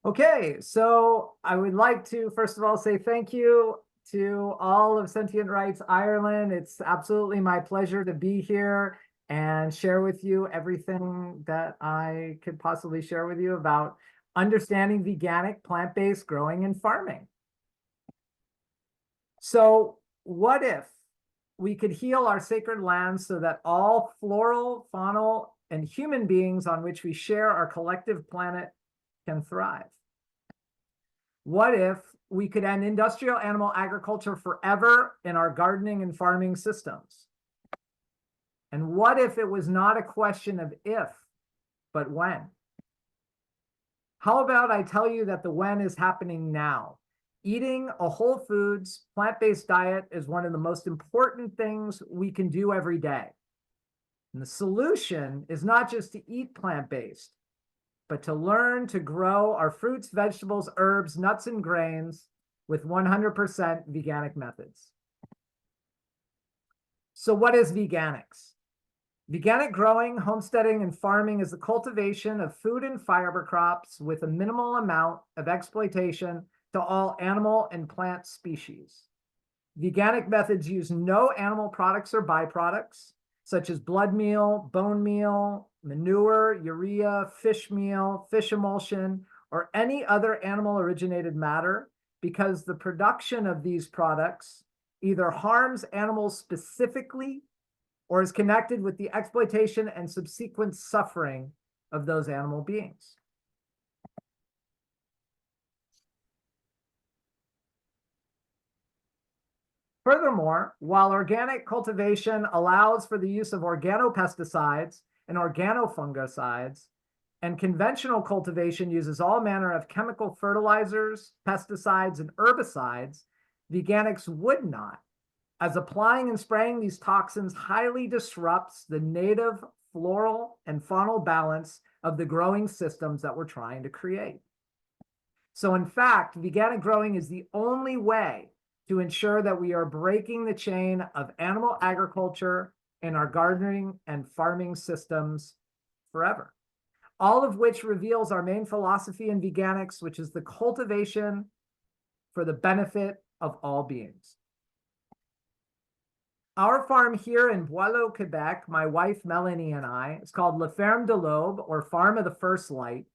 Okay, so I would like to, first of all, say thank you to all of Sentient Rights Ireland. It's absolutely my pleasure to be here and share with you everything that I could possibly share with you about understanding veganic, plant-based growing and farming. So what if we could heal our sacred lands so that all floral, faunal, and human beings on which we share our collective planet can thrive? What if we could end industrial animal agriculture forever in our gardening and farming systems? And what if it was not a question of if, but when? How about I tell you that the when is happening now? Eating a whole foods, plant-based diet is one of the most important things we can do every day. And the solution is not just to eat plant-based, but to learn to grow our fruits, vegetables, herbs, nuts, and grains with 100% veganic methods. So what is veganics? Veganic growing, homesteading, and farming is the cultivation of food and fiber crops with a minimal amount of exploitation to all animal and plant species. Veganic methods use no animal products or byproducts, such as blood meal, bone meal, manure, urea, fish meal, fish emulsion, or any other animal-originated matter, because the production of these products either harms animals specifically or is connected with the exploitation and subsequent suffering of those animal beings. Furthermore, while organic cultivation allows for the use of organopesticides and organofungicides, and conventional cultivation uses all manner of chemical fertilizers, pesticides, and herbicides, veganics would not, as applying and spraying these toxins highly disrupts the native floral and faunal balance of the growing systems that we're trying to create. So in fact, veganic growing is the only way to ensure that we are breaking the chain of animal agriculture in our gardening and farming systems forever. All of which reveals our main philosophy in veganics, which is the cultivation for the benefit of all beings. Our farm here in Boileau, Quebec, my wife Melanie and I, is called La Ferme de l'Aube, or Farm of the First Light,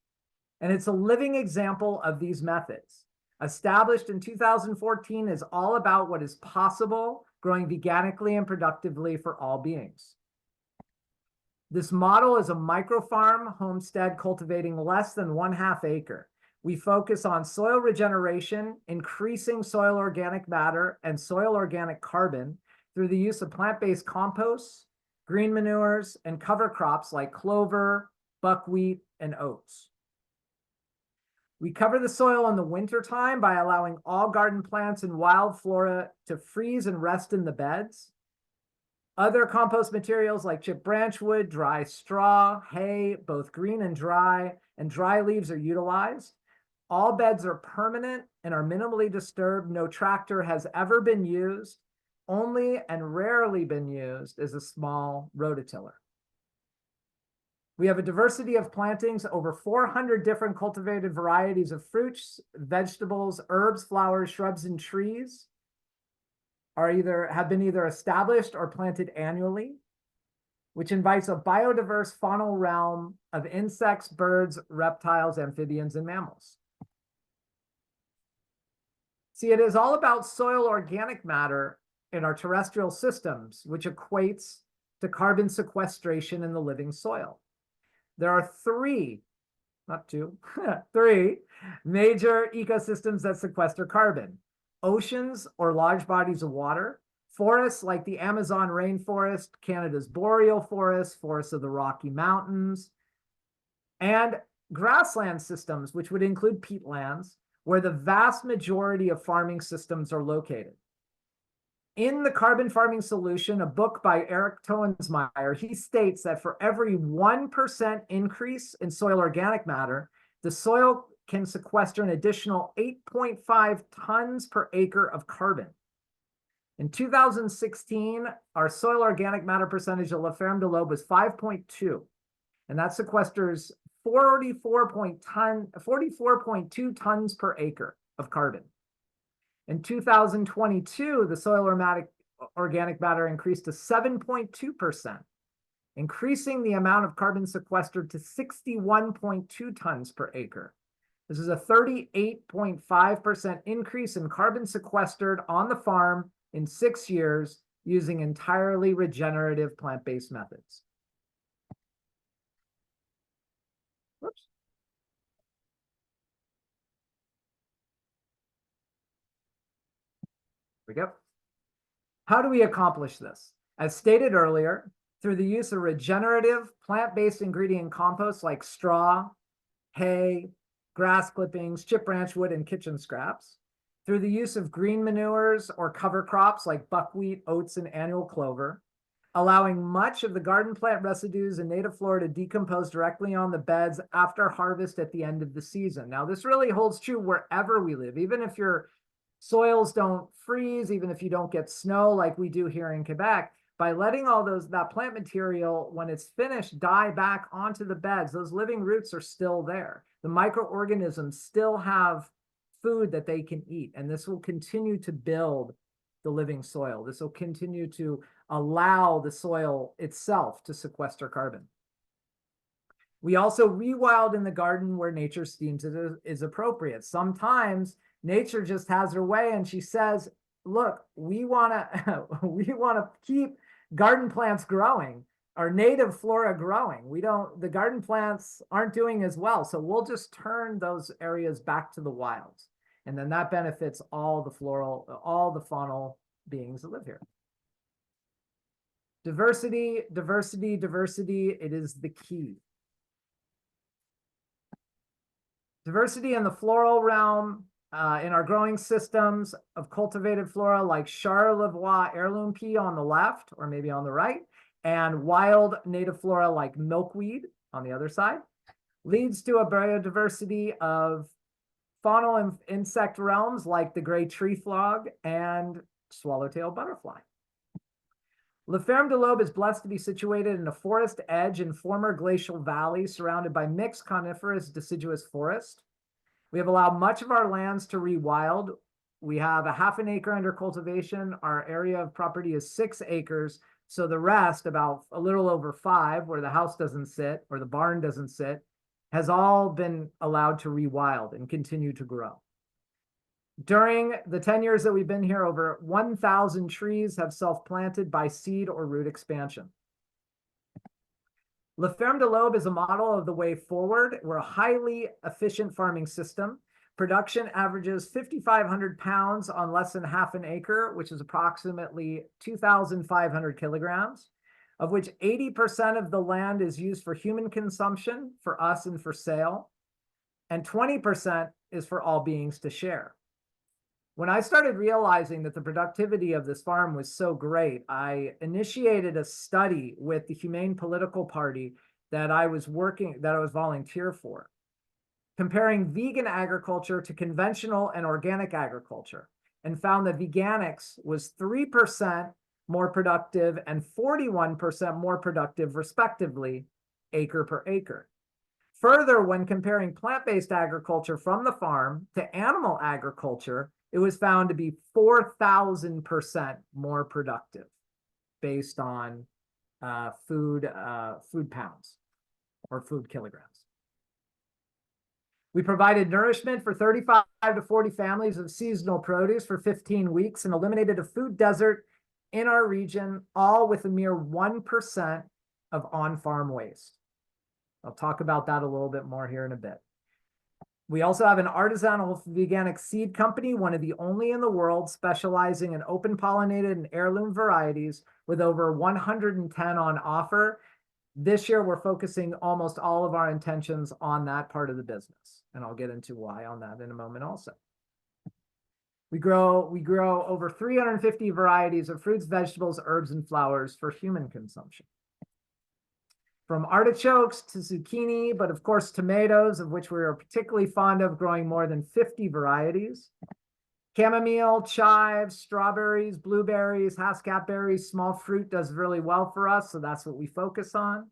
and it's a living example of these methods. Established in 2014, is all about what is possible growing veganically and productively for all beings. This model is a microfarm homestead cultivating less than 1/2 acre. We focus on soil regeneration, increasing soil organic matter and soil organic carbon through the use of plant-based composts, green manures, and cover crops like clover, buckwheat, and oats. We cover the soil in the wintertime by allowing all garden plants and wild flora to freeze and rest in the beds. Other compost materials like chipped branch wood, dry straw, hay, both green and dry leaves are utilized. All beds are permanent and are minimally disturbed. No tractor has ever been used. Only and rarely been used is a small rototiller. We have a diversity of plantings, over 400 different cultivated varieties of fruits, vegetables, herbs, flowers, shrubs, and trees have been either established or planted annually, which invites a biodiverse faunal realm of insects, birds, reptiles, amphibians, and mammals. See, it is all about soil organic matter in our terrestrial systems, which equates to carbon sequestration in the living soil. There are three major ecosystems that sequester carbon: oceans or large bodies of water, forests like the Amazon rainforest, Canada's boreal forest, forests of the Rocky Mountains, and grassland systems, which would include peatlands, where the vast majority of farming systems are located. In The Carbon Farming Solution, a book by Eric Toensmeyer, he states that for every 1% increase in soil organic matter, the soil can sequester an additional 8.5 tons per acre of carbon. In 2016, our soil organic matter percentage of La Ferme de l'Aube was 5.2, and that sequesters 44.2 tons per acre of carbon. In 2022, the soil organic matter increased to 7.2%, increasing the amount of carbon sequestered to 61.2 tons per acre. This is a 38.5% increase in carbon sequestered on the farm in 6 years using entirely regenerative plant-based methods. Whoops. There we go. How do we accomplish this? As stated earlier, through the use of regenerative plant-based ingredient composts like straw, hay, grass clippings, chip branch wood, and kitchen scraps, through the use of green manures or cover crops like buckwheat, oats, and annual clover, allowing much of the garden plant residues and native flora to decompose directly on the beds after harvest at the end of the season. Now, this really holds true wherever we live, even if your soils don't freeze, even if you don't get snow like we do here in Quebec. By letting all that plant material, when it's finished, die back onto the beds, those living roots are still there. The microorganisms still have food that they can eat, and this will continue to build the living soil. This will continue to allow the soil itself to sequester carbon. We also rewild in the garden where nature deems it is appropriate. Sometimes nature just has her way, and she says, look, we want to keep garden plants growing, our native flora growing. The garden plants aren't doing as well. So we'll just turn those areas back to the wilds. And then that benefits all the faunal beings that live here. Diversity, diversity, diversity, it is the key. Diversity in the floral realm, in our growing systems of cultivated flora like Charlevoix heirloom pea on the left, or maybe on the right, and wild native flora like milkweed on the other side, leads to a biodiversity of faunal insect realms like the gray tree frog and swallowtail butterfly. La Ferme de l'Aube is blessed to be situated in a forest edge in former glacial valley surrounded by mixed coniferous deciduous forest. We have allowed much of our lands to rewild. We have a half an acre under cultivation. Our area of property is 6 acres. So the rest, about a little over 5, where the house doesn't sit or the barn doesn't sit, has all been allowed to rewild and continue to grow. During the 10 years that we've been here, over 1,000 trees have self-planted by seed or root expansion. La Ferme de l'Aube is a model of the way forward. We're a highly efficient farming system. Production averages 5,500 pounds on less than half an acre, which is approximately 2,500 kilograms, of which 80% of the land is used for human consumption, for us and for sale, and 20% is for all beings to share. When I started realizing that the productivity of this farm was so great, I initiated a study with the Humane Political Party that I was volunteer for, comparing vegan agriculture to conventional and organic agriculture, and found that veganics was 3% more productive and 41% more productive, respectively, acre per acre. Further, when comparing plant-based agriculture from the farm to animal agriculture, it was found to be 4,000% more productive based on food pounds or food kilograms. We provided nourishment for 35 to 40 families of seasonal produce for 15 weeks and eliminated a food desert in our region, all with a mere 1% of on-farm waste. I'll talk about that a little bit more here in a bit. We also have an artisanal veganic seed company, one of the only in the world, specializing in open pollinated and heirloom varieties with over 110 on offer. This year, we're focusing almost all of our intentions on that part of the business. And I'll get into why on that in a moment also. We grow over 350 varieties of fruits, vegetables, herbs, and flowers for human consumption. From artichokes to zucchini, but of course tomatoes, of which we are particularly fond of, growing more than 50 varieties. Chamomile, chives, strawberries, blueberries, Haskap berries, small fruit does really well for us, so that's what we focus on.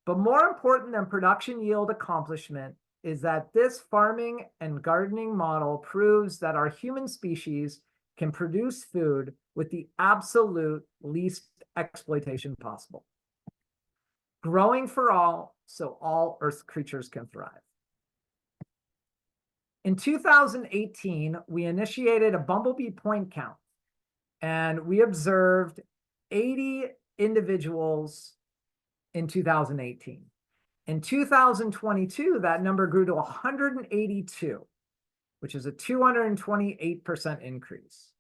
But more important than production yield accomplishment is that this farming and gardening model proves that our human species can produce food with the absolute least exploitation possible. Growing for all, so all Earth creatures can thrive. In 2018, we initiated a bumblebee point count, and we observed 80 individuals in 2018. In 2022, that number grew to 182, which is a 228% increase.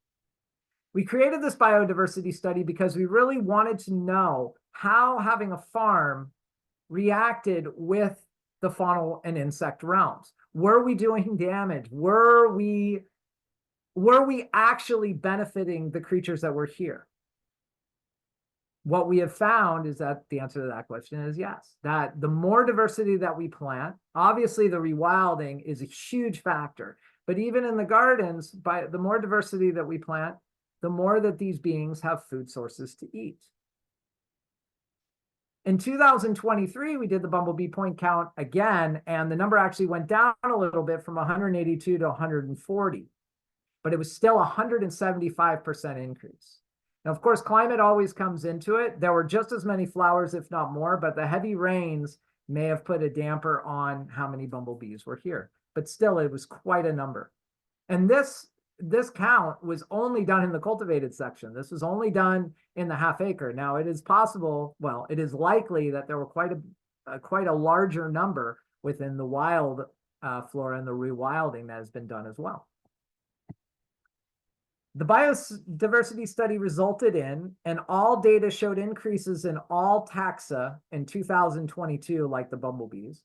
We created this biodiversity study because we really wanted to know how having a farm reacted with the faunal and insect realms. Were we doing damage? Were we actually benefiting the creatures that were here? What we have found is that the answer to that question is yes, that the more diversity that we plant, obviously the rewilding is a huge factor, but even in the gardens, by the more diversity that we plant, the more that these beings have food sources to eat. In 2023, we did the bumblebee point count again, and the number actually went down a little bit from 182 to 140, but it was still a 175% increase. Now, of course, climate always comes into it. There were just as many flowers, if not more, but the heavy rains may have put a damper on how many bumblebees were here. But still, it was quite a number. And this count was only done in the cultivated section. This was only done in the half acre. Now, it is possible, well, it is likely that there were quite a larger number within the wild flora and the rewilding that has been done as well. The biodiversity study resulted in, and all data showed increases in all taxa in 2022, like the bumblebees.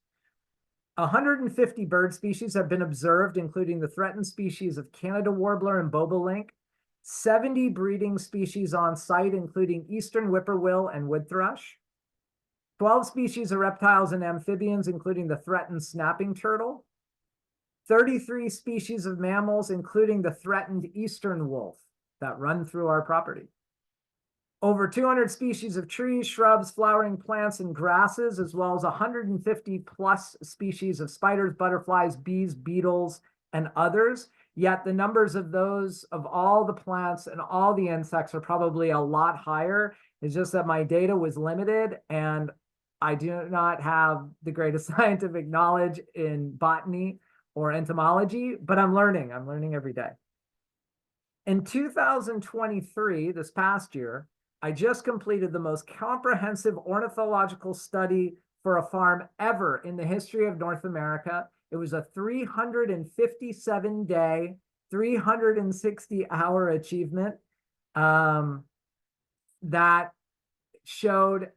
150 bird species have been observed, including the threatened species of Canada warbler and bobolink, 70 breeding species on site, including eastern whippoorwill and wood thrush, 12 species of reptiles and amphibians, including the threatened snapping turtle, 33 species of mammals, including the threatened eastern wolf that run through our property. Over 200 species of trees, shrubs, flowering plants, and grasses, as well as 150 plus species of spiders, butterflies, bees, beetles, and others. Yet the numbers of those, of all the plants and all the insects, are probably a lot higher. It's just that my data was limited, and I do not have the greatest scientific knowledge in botany or entomology, but I'm learning every day. In 2023, this past year, I just completed the most comprehensive ornithological study for a farm ever in the history of North America. It was a 357-day, 360-hour achievement that showed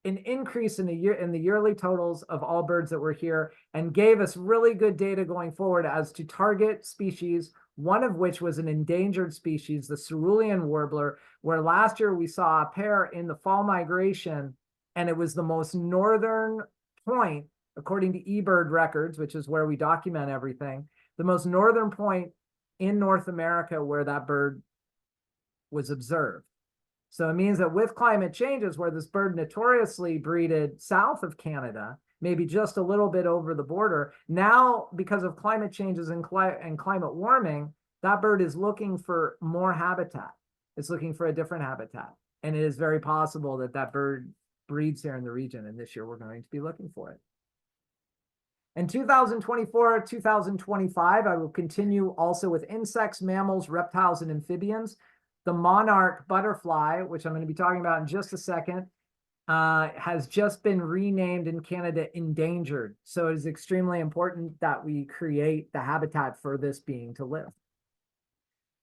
an increase in the yearly totals of all birds that were here, and gave us really good data going forward as to target species, one of which was an endangered species, the cerulean warbler, where last year we saw a pair in the fall migration, and it was the most northern point, according to eBird records, which is where we document everything, the most northern point in North America where that bird was observed. So it means that with climate changes, where this bird notoriously breeded south of Canada, maybe just a little bit over the border, now because of climate changes and climate warming, that bird is looking for more habitat. It's looking for a different habitat. And it is very possible that that bird breeds here in the region, and this year we're going to be looking for it. In 2024, 2025, I will continue also with insects, mammals, reptiles, and amphibians. The monarch butterfly, which I'm going to be talking about in just a second, has just been renamed in Canada endangered. So it is extremely important that we create the habitat for this being to live.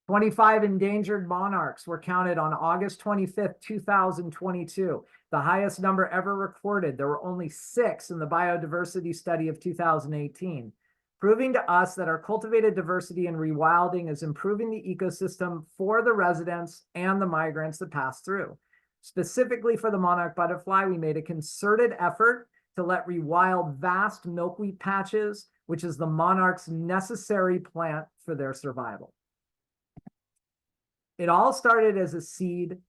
25 endangered monarchs were counted on August 25th, 2022, the highest number ever recorded. There were only 6 in the biodiversity study of 2018. Proving to us that our cultivated diversity and rewilding is improving the ecosystem for the residents and the migrants that pass through. Specifically for the monarch butterfly, we made a concerted effort to let rewild vast milkweed patches, which is the monarch's necessary plant for their survival. It all started as a seed,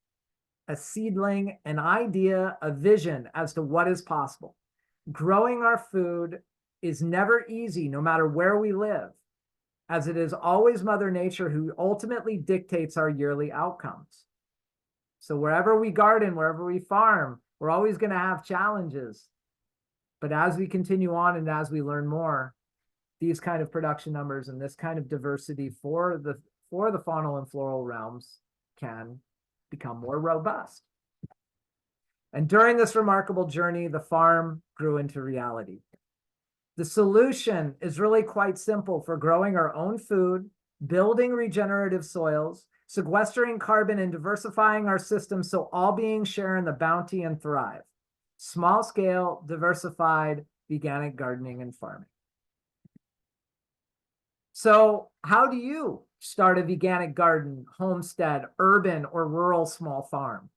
a seedling, an idea, a vision as to what is possible. Growing our food is never easy, no matter where we live, as it is always Mother Nature who ultimately dictates our yearly outcomes. So wherever we garden, wherever we farm, we're always going to have challenges. But as we continue on and as we learn more, these kind of production numbers and this kind of diversity for the faunal and floral realms can become more robust. And during this remarkable journey, the farm grew into reality. The solution is really quite simple for growing our own food, building regenerative soils, sequestering carbon, and diversifying our system so all beings share in the bounty and thrive. Small scale, diversified, veganic gardening and farming. So how do you start a veganic garden, homestead, urban, or rural small farm?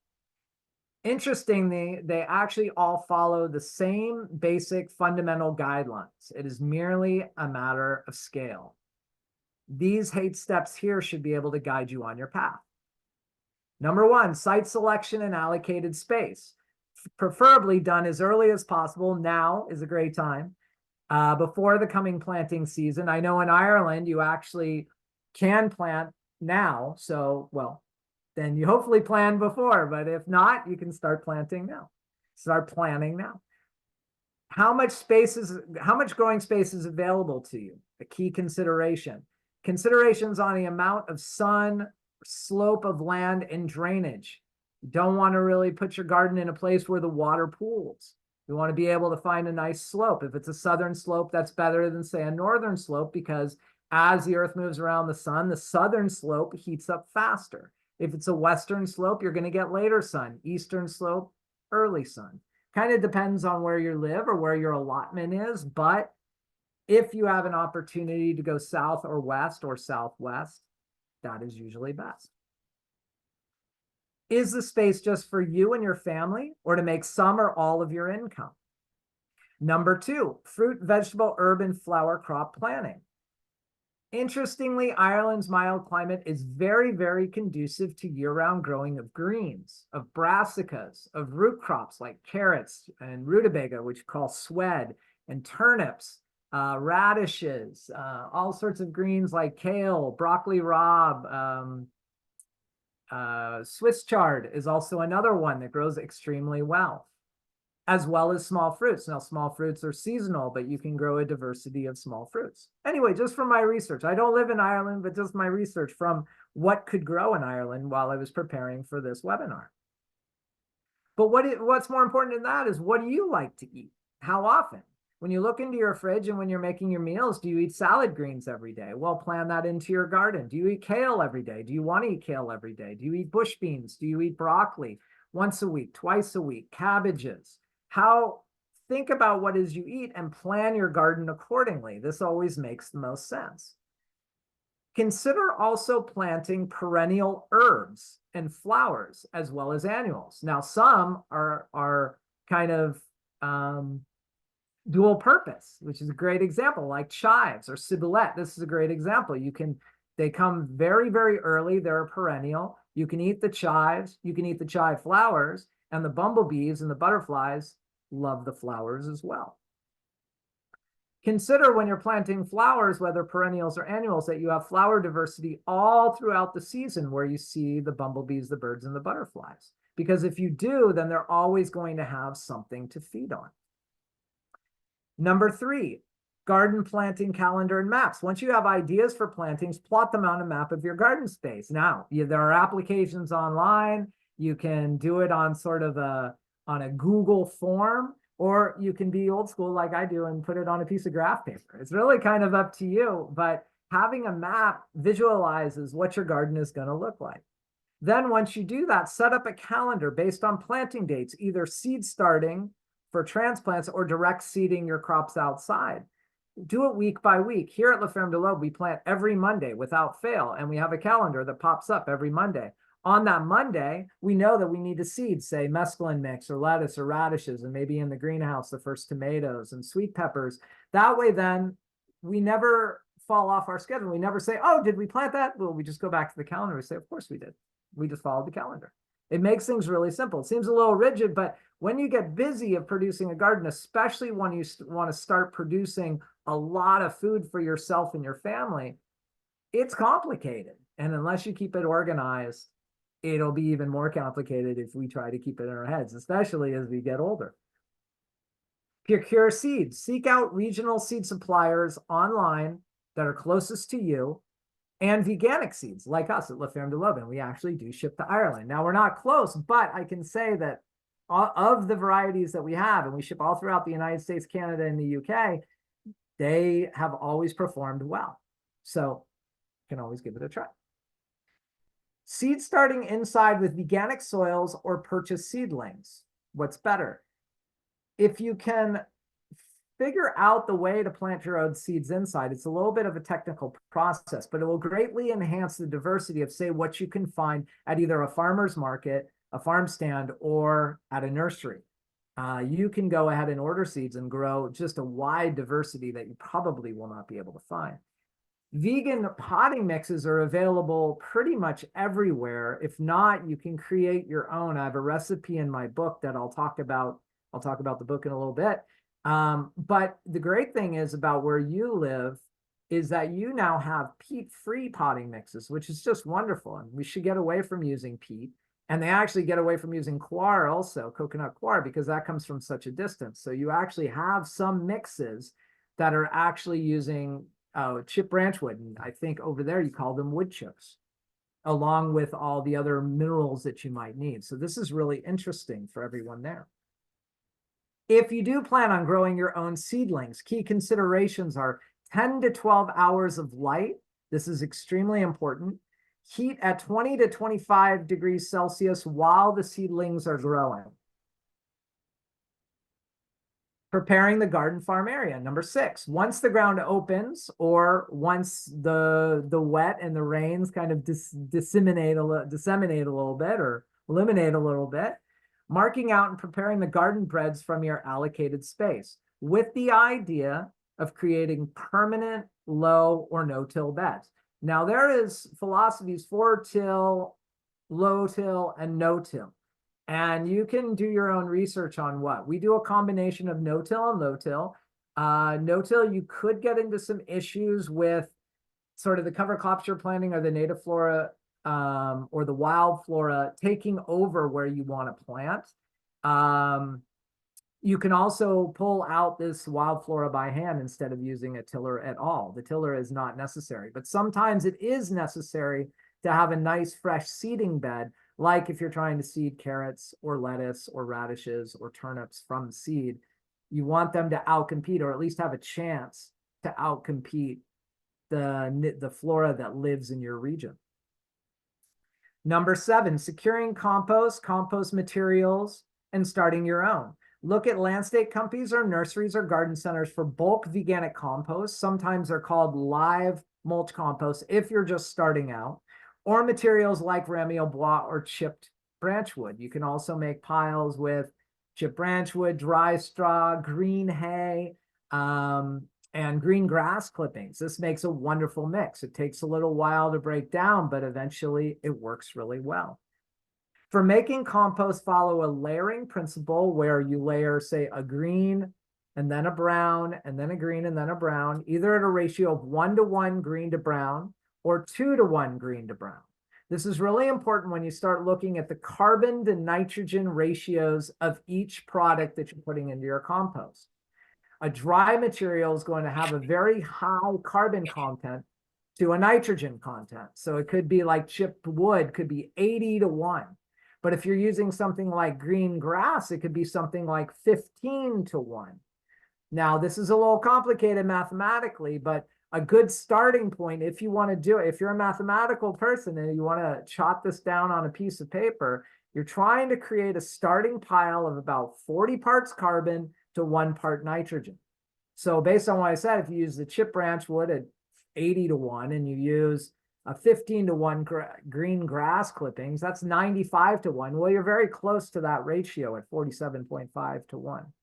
Interestingly, they actually all follow the same basic fundamental guidelines. It is merely a matter of scale. These 8 steps here should be able to guide you on your path. Number 1, site selection and allocated space. Preferably done as early as possible. Now is a great time. Before the coming planting season. I know in Ireland, you actually can plant now. So, well, then you hopefully plan before, but if not, you can start planting now. Start planning now. How much growing space is available to you? A key consideration. Considerations on the amount of sun, slope of land, and drainage. You don't want to really put your garden in a place where the water pools. You want to be able to find a nice slope. If it's a southern slope, that's better than, say, a northern slope, because as the earth moves around the sun, the southern slope heats up faster. If it's a western slope, you're going to get later sun. Eastern slope, early sun. Kind of depends on where you live or where your allotment is, but if you have an opportunity to go south or west or southwest, that is usually best. Is the space just for you and your family, or to make some or all of your income? Number 2, fruit, vegetable, herb, and flower crop planting. Interestingly, Ireland's mild climate is very, very conducive to year-round growing of greens, of brassicas, of root crops like carrots and rutabaga, which we call swed, and turnips, radishes, all sorts of greens like kale, broccoli rabe, Swiss chard is also another one that grows extremely well, as well as small fruits. Now, small fruits are seasonal, but you can grow a diversity of small fruits. Anyway, just from my research, I don't live in Ireland, but just my research from what could grow in Ireland while I was preparing for this webinar. But what's more important than that is, what do you like to eat? How often? When you look into your fridge and when you're making your meals, do you eat salad greens every day? Well, plan that into your garden. Do you eat kale every day? Do you want to eat kale every day? Do you eat bush beans? Do you eat broccoli once a week, twice a week, cabbages? Think about what it is you eat and plan your garden accordingly. This always makes the most sense. Consider also planting perennial herbs and flowers as well as annuals. Now, some are kind of dual purpose, which is a great example, like chives or ciboulette. This is a great example. They come very, very early. They're a perennial. You can eat the chives, you can eat the chive flowers, and the bumblebees and the butterflies love the flowers as well. Consider when you're planting flowers, whether perennials or annuals, that you have flower diversity all throughout the season where you see the bumblebees, the birds, and the butterflies. Because if you do, then they're always going to have something to feed on. Number 3, garden planting calendar and maps. Once you have ideas for plantings, plot them on a map of your garden space. Now, there are applications online. You can do it on sort of on a Google form, or you can be old school like I do and put it on a piece of graph paper. It's really kind of up to you, but having a map visualizes what your garden is going to look like. Then once you do that, set up a calendar based on planting dates, either seed starting for transplants or direct seeding your crops outside. Do it week by week. Here at La Ferme de l'Aube, we plant every Monday without fail, and we have a calendar that pops up every Monday. On that Monday, we know that we need to seed, say, mesclun mix or lettuce or radishes, and maybe in the greenhouse, the first tomatoes and sweet peppers. That way, then, we never fall off our schedule. We never say, oh, did we plant that? Well, we just go back to the calendar and say, of course we did. We just followed the calendar. It makes things really simple. It seems a little rigid, but when you get busy of producing a garden, especially when you want to start producing a lot of food for yourself and your family, it's complicated. And unless you keep it organized, it'll be even more complicated if we try to keep it in our heads, especially as we get older. Procure seeds. Seek out regional seed suppliers online that are closest to you, and veganic seeds like us at La Ferme de l'Aube. We actually do ship to Ireland. Now, we're not close, but I can say that of the varieties that we have, and we ship all throughout the United States, Canada, and the UK, they have always performed well. So you can always give it a try. Seed starting inside with veganic soils or purchase seedlings. What's better? If you can figure out the way to plant your own seeds inside, it's a little bit of a technical process, but it will greatly enhance the diversity of, say, what you can find at either a farmer's market, a farm stand, or at a nursery. You can go ahead and order seeds and grow just a wide diversity that you probably will not be able to find. Vegan potting mixes are available pretty much everywhere. If not, you can create your own. I have a recipe in my book that I'll talk about. I'll talk about the book in a little bit. But the great thing is about where you live is that you now have peat-free potting mixes, which is just wonderful. And we should get away from using peat. And they actually get away from using coir also, coconut coir, because that comes from such a distance. So you actually have some mixes that are actually using chip branch wood. And I think over there you call them wood chips, along with all the other minerals that you might need. So this is really interesting for everyone there. If you do plan on growing your own seedlings, key considerations are 10 to 12 hours of light. This is extremely important. Heat at 20 to 25 degrees Celsius while the seedlings are growing. Preparing the garden farm area. Number 6, once the ground opens, or once the wet and the rains kind of disseminate a little bit or eliminate a little bit, marking out and preparing the garden beds from your allocated space with the idea of creating permanent low or no-till beds. Now, there is philosophies for till, low till, and no-till. And you can do your own research on what. We do a combination of no-till and low-till. No-till, you could get into some issues with sort of the cover crops you're planting or the native flora or the wild flora taking over where you want to plant. You can also pull out this wild flora by hand instead of using a tiller at all. The tiller is not necessary, but sometimes it is necessary to have a nice fresh seeding bed, like if you're trying to seed carrots or lettuce or radishes or turnips from seed. You want them to outcompete, or at least have a chance to outcompete the flora that lives in your region. Number 7, securing compost materials, and starting your own. Look at landscape companies or nurseries or garden centers for bulk veganic compost. Sometimes they're called live mulch compost if you're just starting out, or materials like rami au bois or chipped branch wood. You can also make piles with chipped branch wood, dry straw, green hay, and green grass clippings. This makes a wonderful mix. It takes a little while to break down, but eventually it works really well. For making compost, follow a layering principle where you layer, say, a green and then a brown and then a green and then a brown, either at a ratio of 1:1 green to brown or 2:1 green to brown. This is really important when you start looking at the carbon to nitrogen ratios of each product that you're putting into your compost. A dry material is going to have a very high carbon content to a nitrogen content. So it could be like chipped wood, could be 80:1. But if you're using something like green grass, it could be something like 15:1. Now, this is a little complicated mathematically, but a good starting point, if you want to do it, if you're a mathematical person and you want to jot this down on a piece of paper, you're trying to create a starting pile of about 40 parts carbon to 1 part nitrogen. So based on what I said, if you use the chip branch wood at 80:1 and you use a 15:1 green grass clippings, that's 95:1. Well, you're very close to that ratio at 47.5:1.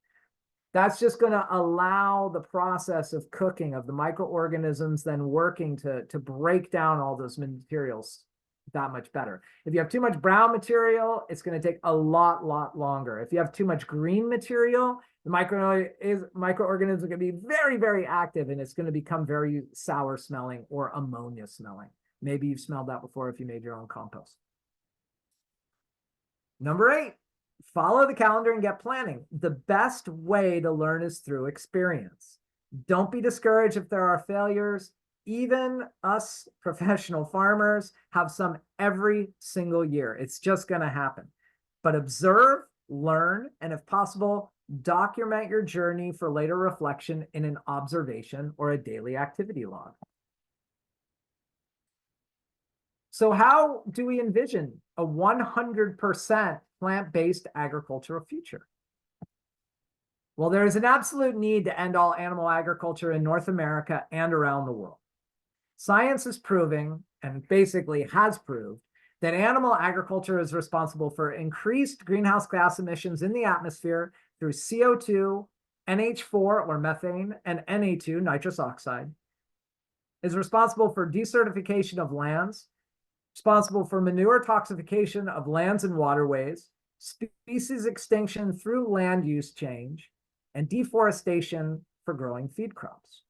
That's just going to allow the process of cooking of the microorganisms then working to break down all those materials that much better. If you have too much brown material, it's going to take a lot longer. If you have too much green material, the microorganisms are going to be very, very active, and it's going to become very sour smelling or ammonia smelling. Maybe you've smelled that before if you made your own compost. Number 8, follow the calendar and get planning. The best way to learn is through experience. Don't be discouraged if there are failures. Even us professional farmers have some every single year. It's just going to happen. But observe, learn, and if possible, document your journey for later reflection in an observation or a daily activity log. So how do we envision a 100% plant-based agricultural future? Well, there is an absolute need to end all animal agriculture in North America and around the world. Science is proving, and basically has proved, that animal agriculture is responsible for increased greenhouse gas emissions in the atmosphere through CO2, NH4 or methane, and Na2, nitrous oxide, is responsible for desertification of lands, responsible for manure toxification of lands and waterways, species extinction through land use change, and deforestation for growing feed crops.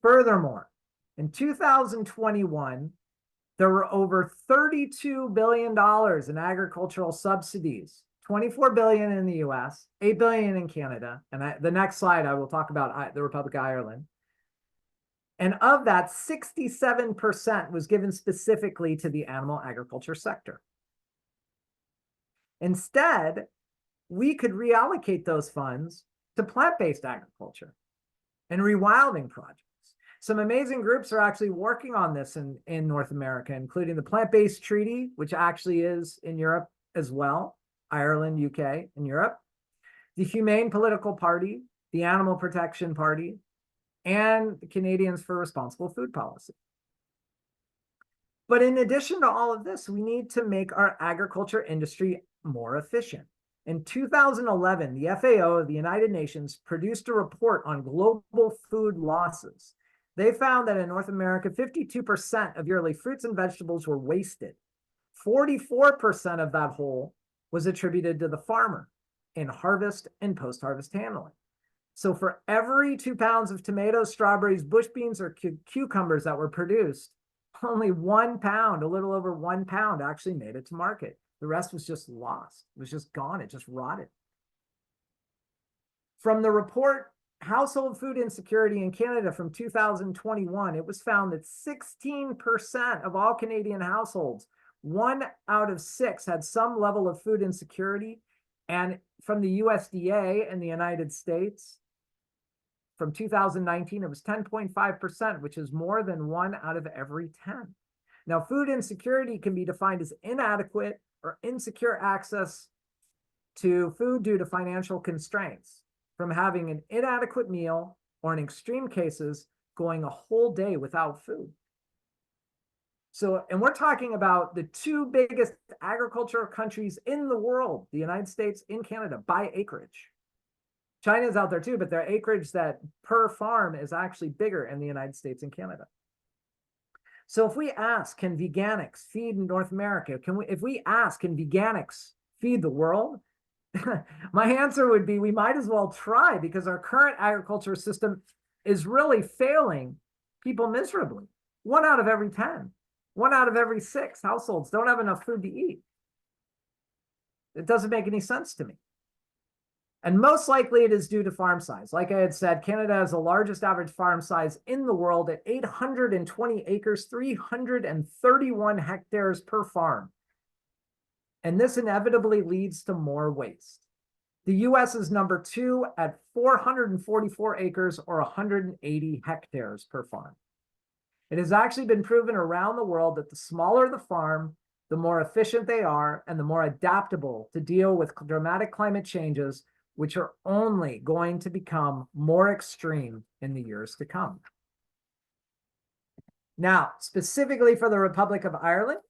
Furthermore, in 2021, there were over $32 billion in agricultural subsidies, 24 billion in the US, 8 billion in Canada. And the next slide, I will talk about the Republic of Ireland. And of that, 67% was given specifically to the animal agriculture sector. Instead, we could reallocate those funds to plant-based agriculture and rewilding projects. Some amazing groups are actually working on this in North America, including the Plant-Based Treaty, which actually is in Europe as well, Ireland, UK, and Europe, the Humane Political Party, the Animal Protection Party, and the Canadians for Responsible Food Policy. But in addition to all of this, we need to make our agriculture industry more efficient. In 2011, the FAO of the United Nations produced a report on global food losses. They found that in North America, 52% of yearly fruits and vegetables were wasted. 44% of that whole was attributed to the farmer in harvest and post-harvest handling. So for every 2 pounds of tomatoes, strawberries, bush beans, or cucumbers that were produced, only 1 pound, a little over 1 pound actually made it to market. The rest was just lost. It was just gone. It just rotted. From the report, Household Food Insecurity in Canada from 2021, it was found that 16% of all Canadian households, 1 out of 6, had some level of food insecurity. And from the USDA in the United States, from 2019, it was 10.5%, which is more than 1 out of every 10. Now, food insecurity can be defined as inadequate or insecure access to food due to financial constraints, from having an inadequate meal, or in extreme cases, going a whole day without food. So, and we're talking about the 2 biggest agricultural countries in the world, the United States and Canada, by acreage. China's out there too, but their acreage that per farm is actually bigger in the United States and Canada. So if we ask, can veganics feed North America? If we ask, can veganics feed the world? My answer would be we might as well try, because our current agriculture system is really failing people miserably. 1 out of every 10, 1 out of every 6 households don't have enough food to eat. It doesn't make any sense to me. And most likely it is due to farm size. Like I had said, Canada has the largest average farm size in the world at 820 acres, 331 hectares per farm. And this inevitably leads to more waste. The US is number 2 at 444 acres or 180 hectares per farm. It has actually been proven around the world that the smaller the farm, the more efficient they are and the more adaptable to deal with dramatic climate changes, which are only going to become more extreme in the years to come. Now, specifically for the Republic of Ireland,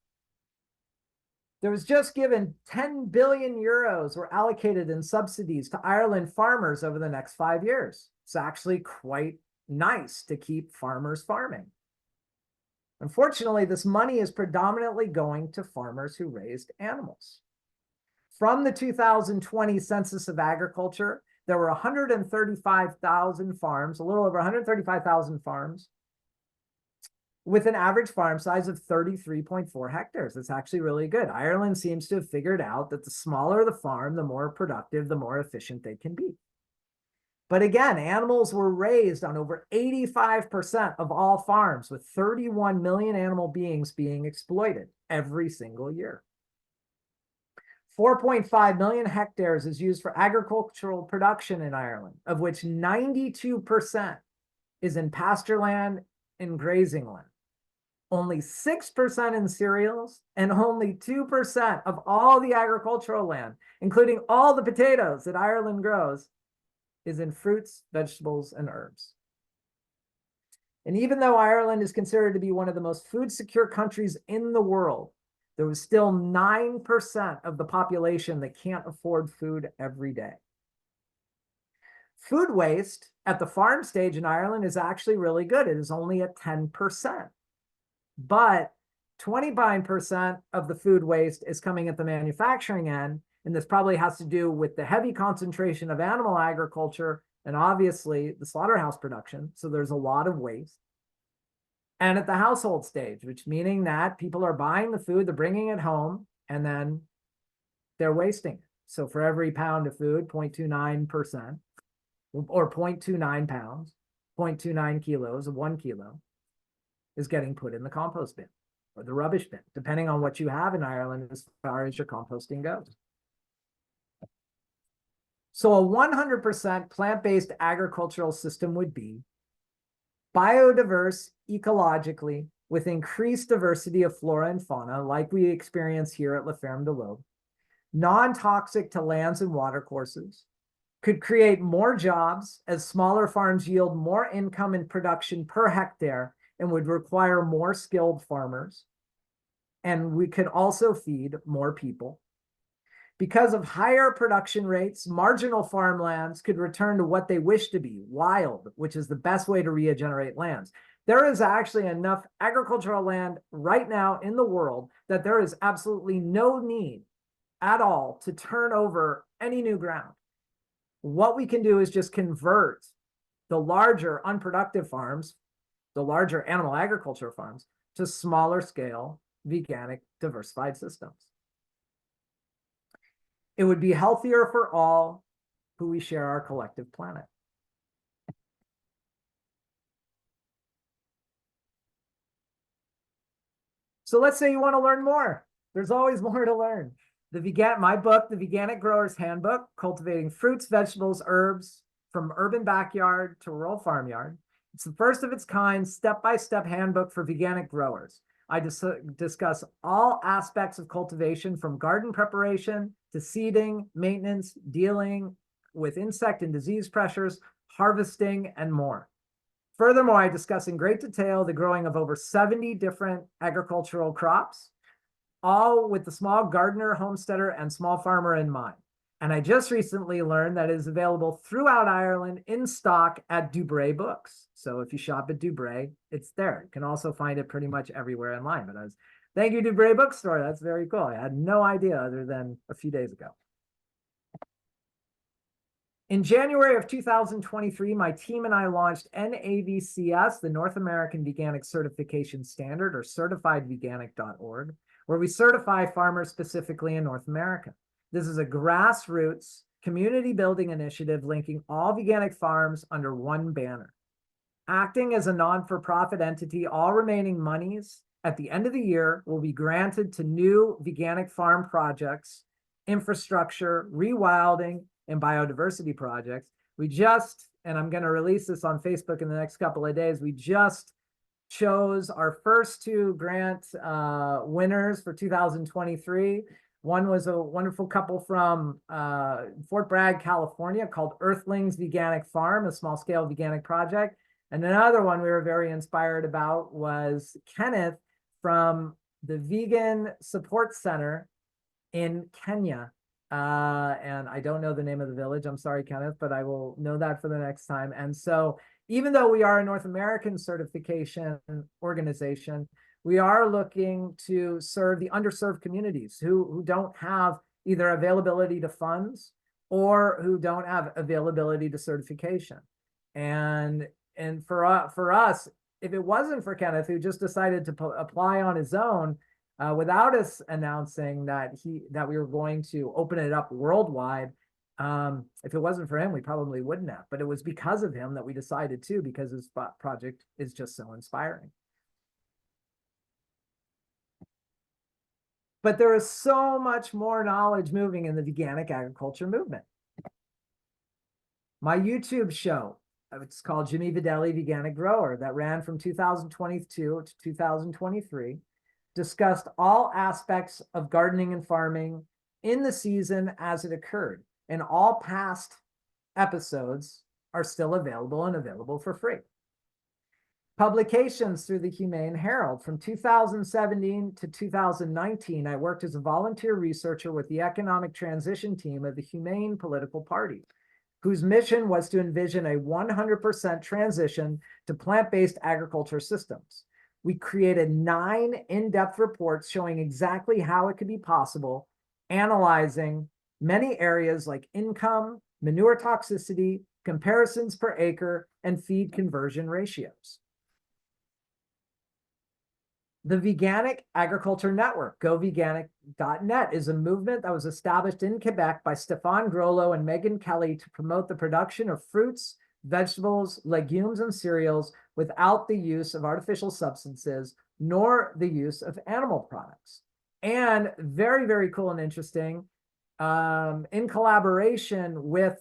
there was just given 10 billion euros were allocated in subsidies to Ireland farmers over the next 5 years. It's actually quite nice to keep farmers farming. Unfortunately, this money is predominantly going to farmers who raised animals. From the 2020 Census of Agriculture, there were 135,000 farms, a little over 135,000 farms, with an average farm size of 33.4 hectares. That's actually really good. Ireland seems to have figured out that the smaller the farm, the more productive, the more efficient they can be. But again, animals were raised on over 85% of all farms, with 31 million animal beings being exploited every single year. 4.5 million hectares is used for agricultural production in Ireland, of which 92% is in pasture land and grazing land. Only 6% in cereals, and only 2% of all the agricultural land, including all the potatoes that Ireland grows, is in fruits, vegetables, and herbs. And even though Ireland is considered to be one of the most food secure countries in the world, there was still 9% of the population that can't afford food every day. Food waste at the farm stage in Ireland is actually really good. It is only at 10%. But 29% of the food waste is coming at the manufacturing end. And this probably has to do with the heavy concentration of animal agriculture and obviously the slaughterhouse production. So there's a lot of waste. And at the household stage, which meaning that people are buying the food, they're bringing it home, and then they're wasting it. So for every pound of food, 0.29% or 0.29 pounds, 0.29 kilos of 1 kilo is getting put in the compost bin or the rubbish bin, depending on what you have in Ireland as far as your composting goes. So a 100% plant-based agricultural system would be biodiverse ecologically with increased diversity of flora and fauna, like we experience here at La Ferme de l'Aube, non-toxic to lands and watercourses, could create more jobs as smaller farms yield more income and production per hectare and would require more skilled farmers. And we could also feed more people. Because of higher production rates, marginal farmlands could return to what they wish to be, wild, which is the best way to regenerate lands. There is actually enough agricultural land right now in the world that there is absolutely no need at all to turn over any new ground. What we can do is just convert the larger unproductive farms, the larger animal agriculture farms, to smaller scale, veganic, diversified systems. It would be healthier for all who we share our collective planet. So let's say you want to learn more. There's always more to learn. My book, The Veganic Grower's Handbook, Cultivating Fruits, Vegetables, Herbs from Urban Backyard to Rural Farmyard. It's the first of its kind, step-by-step handbook for veganic growers. I discuss all aspects of cultivation from garden preparation to seeding, maintenance, dealing with insect and disease pressures, harvesting, and more. Furthermore, I discuss in great detail the growing of over 70 different agricultural crops, all with the small gardener, homesteader, and small farmer in mind. And I just recently learned that it is available throughout Ireland in stock at Dubray Books. So if you shop at Dubray, it's there. You can also find it pretty much everywhere online. But thank you, Dubray Bookstore. That's very cool. I had no idea other than a few days ago. In January of 2023, my team and I launched NAVCS, the North American Veganic Certification Standard, or certifiedveganic.org, where we certify farmers specifically in North America. This is a grassroots community building initiative linking all veganic farms under one banner. Acting as a non-for-profit entity, all remaining monies at the end of the year will be granted to new veganic farm projects, infrastructure, rewilding, and biodiversity projects. And I'm going to release this on Facebook in the next couple of days, we just chose our first two grant winners for 2023. One was a wonderful couple from Fort Bragg, California, called Earthlings Veganic Farm, a small-scale veganic project. And another one we were very inspired about was Kenneth from the Vegan Support Center in Kenya. And I don't know the name of the village. I'm sorry, Kenneth, but I will know that for the next time. And so even though we are a North American certification organization, we are looking to serve the underserved communities who don't have either availability to funds or who don't have availability to certification. And for us, if it wasn't for Kenneth, who just decided to apply on his own without us announcing that we were going to open it up worldwide, if it wasn't for him, we probably wouldn't have. But it was because of him that we decided to, because his project is just so inspiring. But there is so much more knowledge moving in the veganic agriculture movement. My YouTube show, it's called Jimmy Videle, Veganic Grower, that ran from 2022 to 2023, discussed all aspects of gardening and farming in the season as it occurred. And all past episodes are still available and available for free. Publications through the Humane Herald. From 2017 to 2019, I worked as a volunteer researcher with the economic transition team of the Humane political party, whose mission was to envision a 100% transition to plant-based agriculture systems. We created 9 in-depth reports showing exactly how it could be possible, analyzing many areas like income, manure toxicity, comparisons per acre, and feed conversion ratios. The Veganic Agriculture Network, goveganic.net, is a movement that was established in Quebec by Stéphane Groslo and Megan Kelly to promote the production of fruits, vegetables, legumes, and cereals without the use of artificial substances, nor the use of animal products. And very, very cool and interesting, in collaboration with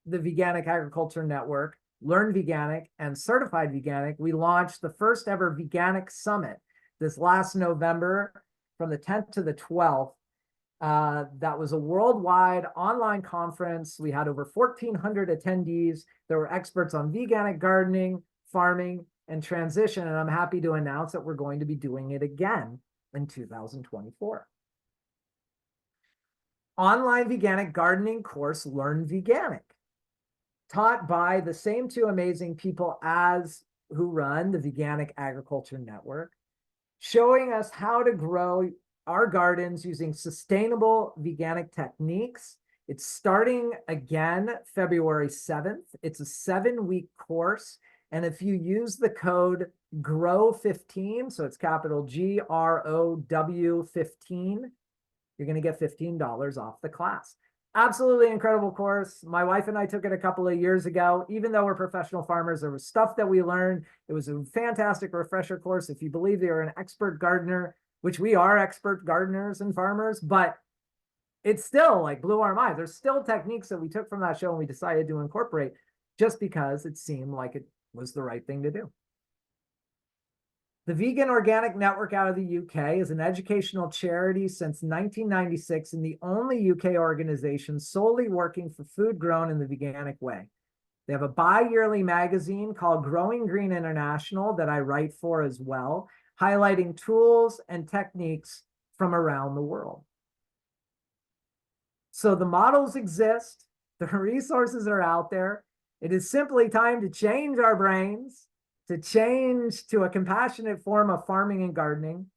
the Veganic Agriculture Network, Learn Veganic, and Certified Veganic, we launched the first ever Veganic Summit this last November from the 10th to the 12th. That was a worldwide online conference. We had over 1,400 attendees. There were experts on veganic gardening, farming, and transition. And I'm happy to announce that we're going to be doing it again in 2024. Online veganic gardening course, Learn Veganic, taught by the same 2 amazing people as who run the Veganic Agriculture Network, showing us how to grow our gardens using sustainable veganic techniques. It's starting again February 7th. It's a 7-week course. And if you use the code GROW15, so it's capital GROW 15, you're going to get $15 off the class. Absolutely incredible course. My wife and I took it a couple of years ago. Even though we're professional farmers, there was stuff that we learned. It was a fantastic refresher course. If you believe you're an expert gardener, which we are expert gardeners and farmers, but it still like blew our minds. There's still techniques that we took from that show and we decided to incorporate just because it seemed like it was the right thing to do. The Vegan Organic Network out of the UK is an educational charity since 1996 and the only UK organization solely working for food grown in the veganic way. They have a bi-yearly magazine called Growing Green International that I write for as well, highlighting tools and techniques from around the world. So the models exist, the resources are out there. It is simply time to change our brains, to change to a compassionate form of farming and gardening,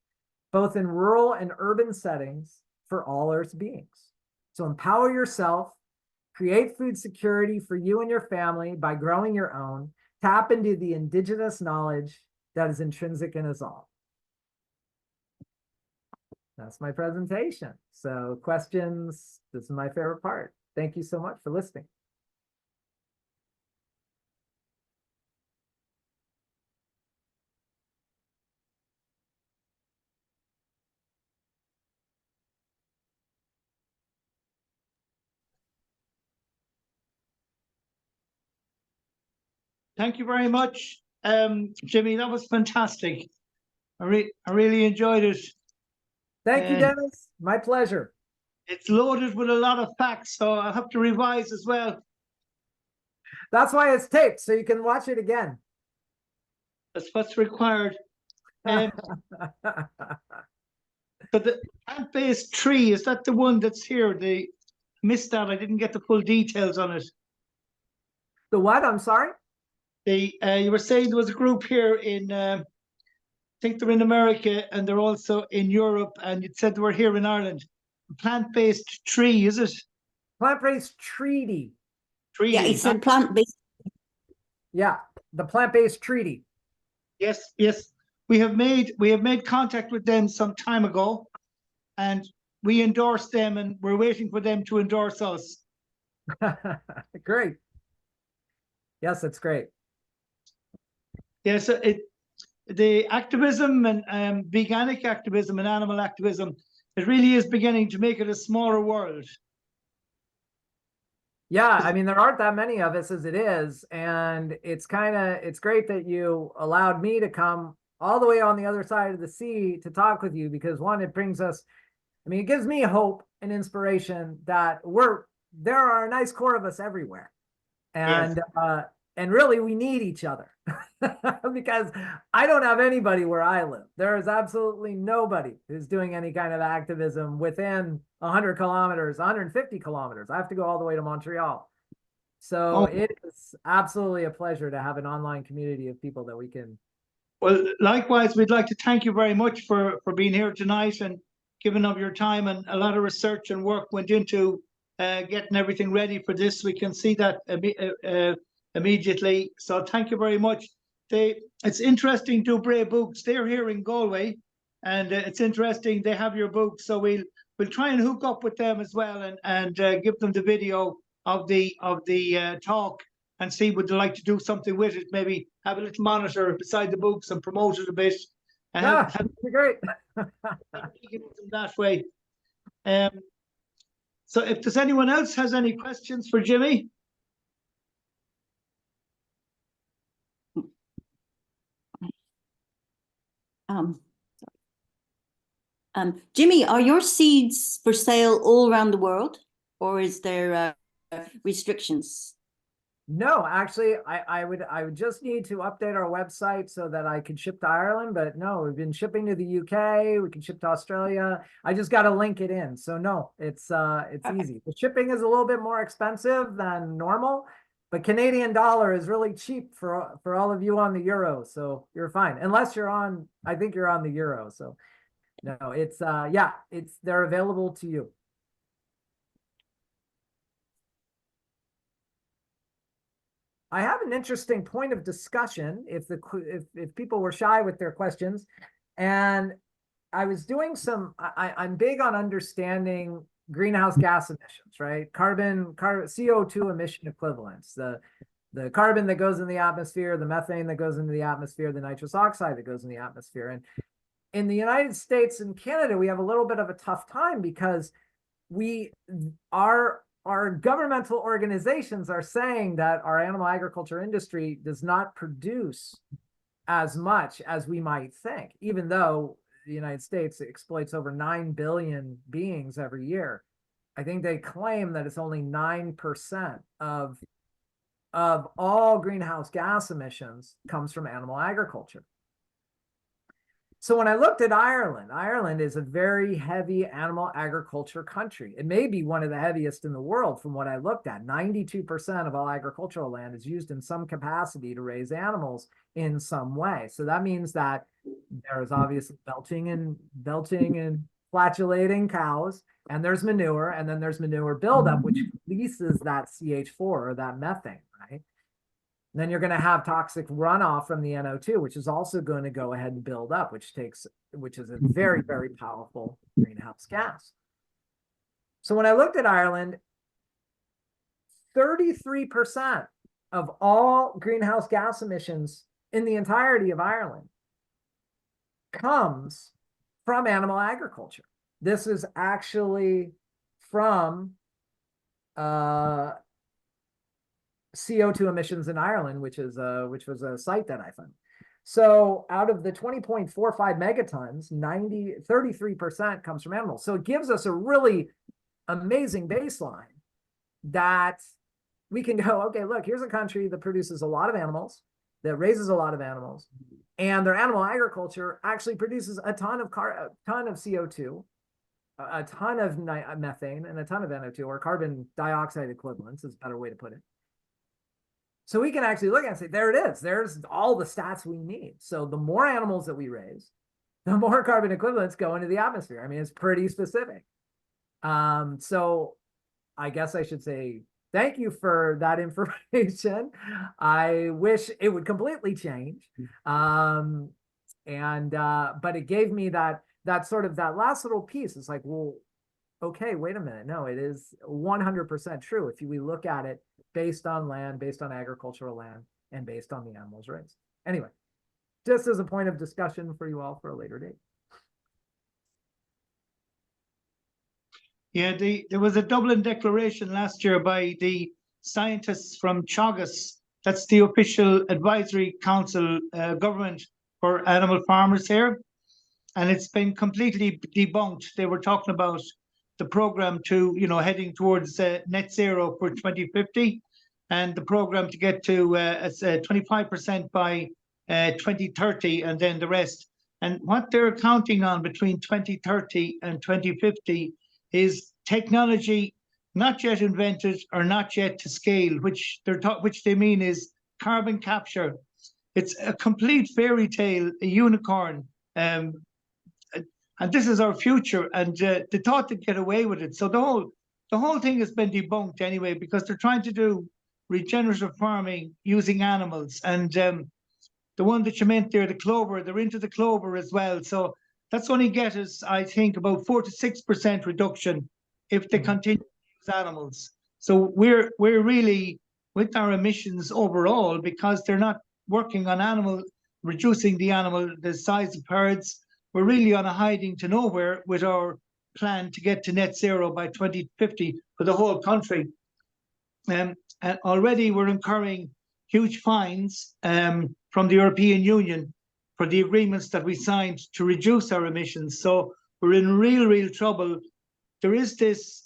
both in rural and urban settings for all Earth beings. So empower yourself, create food security for you and your family by growing your own, tap into the indigenous knowledge that is intrinsic in us all. That's my presentation. So questions, this is my favorite part. Thank you so much for listening. Thank you very much, Jimmy. That was fantastic. I really enjoyed it. Thank you, Dennis. My pleasure. It's loaded with a lot of facts, so I'll have to revise as well. That's why it's taped, so you can watch it again. That's what's required. So the plant-based tree, is that the one that's here? They missed that. I didn't get the full details on it. The what? I'm sorry? You were saying there was a group here in think they're in America and they're also in Europe. And you said they were here in Ireland. Plant-based tree, is it? Plant-based treaty. Treaty. Yeah, it said plant-based. Yeah, the plant-based treaty. Yes, yes. We have made contact with them some time ago, and we endorsed them, and we're waiting for them to endorse us. Great. Yes, it's great. Yes, the activism and veganic activism and animal activism, it really is beginning to make it a smaller world. Yeah, I mean, there aren't that many of us as it is, and it's great that you allowed me to come all the way on the other side of the sea to talk with you, because one, it brings us, I mean, it gives me hope and inspiration that there are a nice core of us everywhere. And yes. And really we need each other because I don't have anybody where I live. There is absolutely nobody who's doing any kind of activism within 100 kilometers, 150 kilometers. I have to go all the way to Montreal. So it is absolutely a pleasure to have an online community of people that we can. Well, likewise, we'd like to thank you very much for being here tonight and giving up your time, and a lot of research and work went into getting everything ready for this. We can see that immediately. So thank you very much. It's interesting, Dubre Books. They're here in Galway, and it's interesting they have your book. So we'll try and hook up with them as well, and give them the video of the talk, and see would they like to do something with it. Maybe have a little monitor beside the books and promote it a bit. And that'd be great. That way. So if there's anyone else has any questions for Jimmy. Jimmy, are your seeds for sale all around the world, or is there restrictions? No, actually, I would just need to update our website so that I could ship to Ireland. But no, we've been shipping to the UK. We can ship to Australia. I just got to link it in. So no, it's okay. Easy. The shipping is a little bit more expensive than normal, but Canadian dollar is really cheap for all of you on the euro. So you're fine, unless you're on. I think you're on the euro. So no, it's they're available to you. I have an interesting point of discussion if people were shy with their questions, and I was doing I'm big on understanding greenhouse gas emissions, right? Carbon CO2 emission equivalents, the carbon that goes in the atmosphere, the methane that goes into the atmosphere, the nitrous oxide that goes in the atmosphere. And in the United States and Canada, we have a little bit of a tough time because our governmental organizations are saying that our animal agriculture industry does not produce as much as we might think, even though the United States exploits over 9 billion beings every year. I think they claim that it's only 9% of all greenhouse gas emissions comes from animal agriculture. So when I looked at Ireland, Ireland is a very heavy animal agriculture country. It may be one of the heaviest in the world from what I looked at. 92% of all agricultural land is used in some capacity to raise animals in some way. So that means that there's obviously belching and flatulating cows, and there's manure, and then there's manure buildup, which releases that CH4 or that methane, right? Then you're going to have toxic runoff from the NO2, which is also going to go ahead and build up, which is a very, very powerful greenhouse gas. So when I looked at Ireland, 33% of all greenhouse gas emissions in the entirety of Ireland comes from animal agriculture. This is actually from CO2 emissions in Ireland, which was a site that I found. So out of the 20.45 megatons, 33% comes from animals. So it gives us a really amazing baseline that we can go, okay, look, here's a country that produces a lot of animals, that raises a lot of animals, and their animal agriculture actually produces a ton of CO2, a ton of methane, and a ton of NO2, or carbon dioxide equivalents is a better way to put it. So we can actually look at it and say, there it is. There's all the stats we need. So the more animals that we raise, the more carbon equivalents go into the atmosphere. I mean, it's pretty specific. So I guess I should say thank you for that information. I wish it would completely change. But it gave me that sort of that last little piece. It's like, well, okay, wait a minute. No, it is 100% true. If we look at it based on land, based on agricultural land, and based on the animals raised. Anyway, just as a point of discussion for you all for a later date. Yeah, there was a Dublin declaration last year by the scientists from Teagasc. That's the official advisory council government for animal farmers here. And it's been completely debunked. They were talking about the program to, heading towards net zero for 2050, and the program to get to 25% by 2030, and then the rest. And what they're counting on between 2030 and 2050 is technology not yet invented or not yet to scale, which they mean is carbon capture. It's a complete fairy tale, a unicorn. And this is our future, and they thought they'd get away with it. So the whole thing has been debunked anyway, because they're trying to do regenerative farming using animals. And the one that you meant there, the clover, they're into the clover as well. So that's only get us, I think, about 4 to 6% reduction if they continue to use animals. So we're really with our emissions overall, because they're not working on reducing the size of herds. We're really on a hiding to nowhere with our plan to get to net zero by 2050 for the whole country. And already we're incurring huge fines from the European Union for the agreements that we signed to reduce our emissions. So we're in real trouble. There is this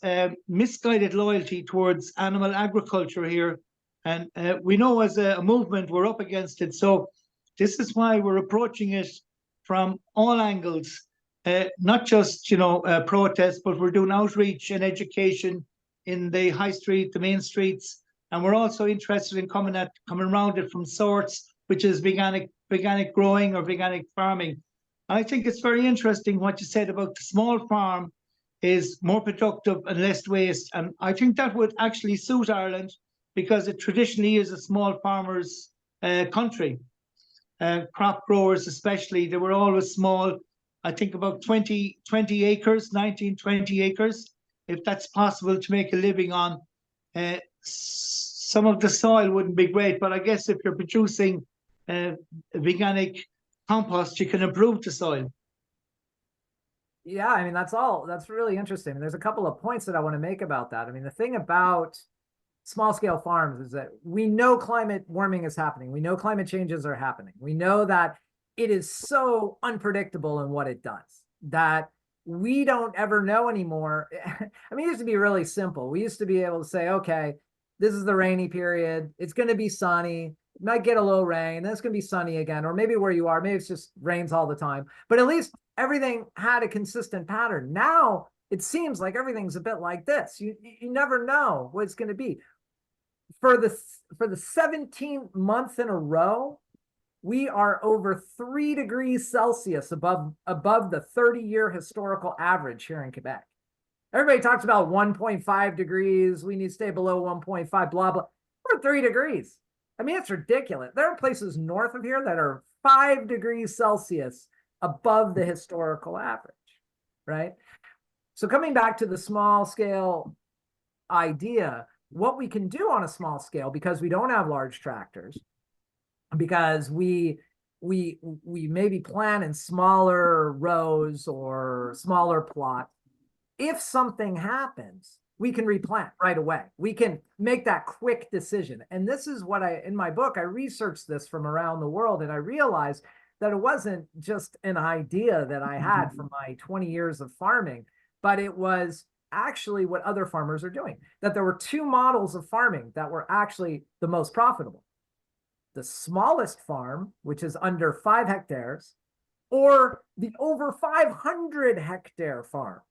misguided loyalty towards animal agriculture here. And we know as a movement we're up against it. So this is why we're approaching it from all angles, not just protests, but we're doing outreach and education in the high street, the main streets, and we're also interested in coming around it from sorts, which is veganic growing or veganic farming. I think it's very interesting what you said about the small farm is more productive and less waste, and I think that would actually suit Ireland, because it traditionally is a small farmers' country. Crop growers especially, they were always small. I think about 20 acres, 20 acres, if that's possible to make a living on. Some of the soil wouldn't be great, but I guess if you're producing veganic compost, you can improve the soil. Yeah, I mean, that's really interesting. There's a couple of points that I want to make about that. I mean, the thing about small scale farms is that we know climate warming is happening. We know climate changes are happening. We know that it is so unpredictable in what it does that we don't ever know anymore. I mean, it used to be really simple. We used to be able to say, okay, this is the rainy period. It's going to be sunny. It might get a little rain. Then it's going to be sunny again. Or maybe where you are, maybe it's just rains all the time. But at least everything had a consistent pattern. Now it seems like everything's a bit like this. You never know what it's going to be. For the 17th month in a row, we are over 3 degrees Celsius above the 30-year historical average here in Quebec. Everybody talks about 1.5 degrees. We need to stay below 1.5, blah, blah. We're at 3 degrees. I mean, it's ridiculous. There are places north of here that are 5 degrees Celsius above the historical average, right? So coming back to the small scale idea, what we can do on a small scale, because we don't have large tractors, because we maybe plant in smaller rows or smaller plots, if something happens, we can replant right away. We can make that quick decision. And this is what in my book, I researched this from around the world, and I realized that it wasn't just an idea that I had from my 20 years of farming, but it was actually what other farmers are doing, that there were 2 models of farming that were actually the most profitable. The smallest farm, which is under 5 hectares, or the over 500 hectare farm.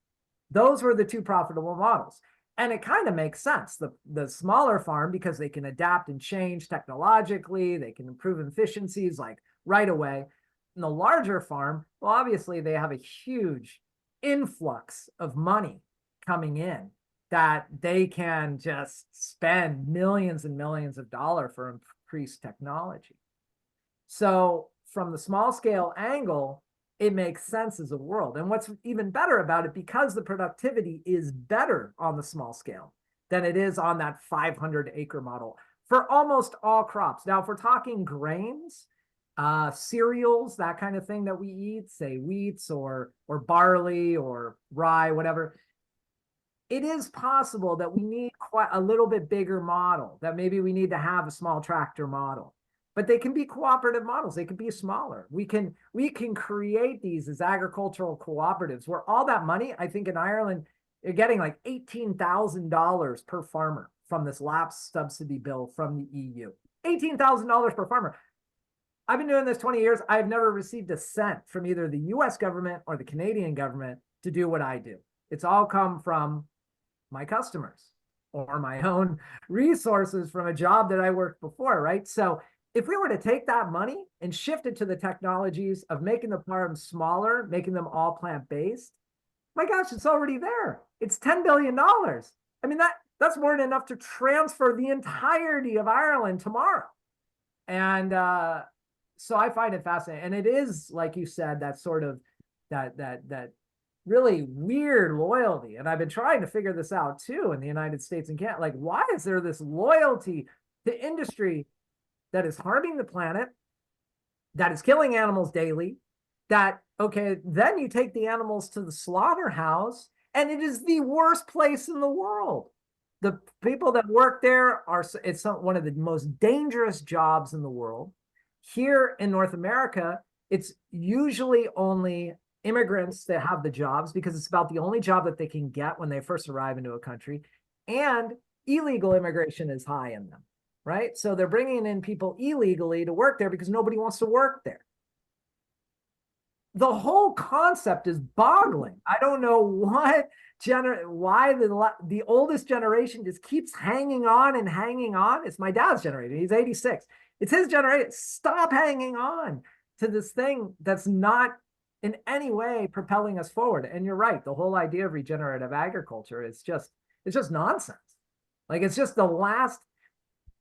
Those were the 2 profitable models. And it kind of makes sense. The smaller farm, because they can adapt and change technologically, they can improve efficiencies like right away. And the larger farm, well, obviously they have a huge influx of money coming in that they can just spend millions and millions of dollars for increased technology. So from the small scale angle, it makes sense as a world. And what's even better about it, because the productivity is better on the small scale than it is on that 500-acre model for almost all crops. Now, if we're talking grains, cereals, that kind of thing that we eat, say wheats or barley or rye, whatever, it is possible that we need quite a little bit bigger model, that maybe we need to have a small tractor model. But they can be cooperative models. They can be smaller. We can create these as agricultural cooperatives where all that money, I think in Ireland, you're getting like $18,000 per farmer from this lapse subsidy bill from the EU. $18,000 per farmer. I've been doing this 20 years. I've never received a cent from either the US government or the Canadian government to do what I do. It's all come from my customers or my own resources from a job that I worked before, right? So if we were to take that money and shift it to the technologies of making the farms smaller, making them all plant-based, my gosh, it's already there. It's $10 billion. I mean, that's more than enough to transfer the entirety of Ireland tomorrow. And so I find it fascinating. And it is, like you said, that sort of that really weird loyalty. And I've been trying to figure this out too in the United States and Canada. Like, why is there this loyalty to industry that is harming the planet, that is killing animals daily, that, okay, then you take the animals to the slaughterhouse and it is the worst place in the world. The people that work there it's one of the most dangerous jobs in the world. Here in North America, it's usually only immigrants that have the jobs because it's about the only job that they can get when they first arrive into a country. And illegal immigration is high in them. Right? So they're bringing in people illegally to work there because nobody wants to work there. The whole concept is boggling. I don't know why the oldest generation just keeps hanging on and hanging on. It's my dad's generation. He's 86. It's his generation. Stop hanging on to this thing that's not in any way propelling us forward. And you're right. The whole idea of regenerative agriculture is it's just nonsense. Like, it's just the last.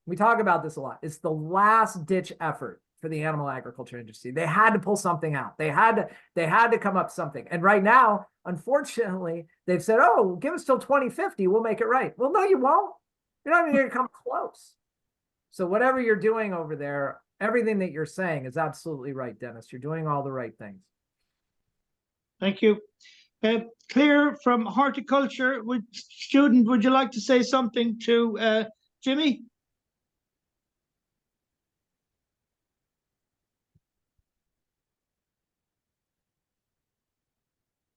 We talk about this a lot. It's the last ditch effort for the animal agriculture industry. They had to pull something out. They had to come up with something. And right now, unfortunately, they've said, oh, give us till 2050. We'll make it right. Well, no, you won't. You're not even going to come close. So whatever you're doing over there, everything that you're saying is absolutely right, Dennis. You're doing all the right things. Thank you. Claire from horticulture, would you like to say something to Jimmy?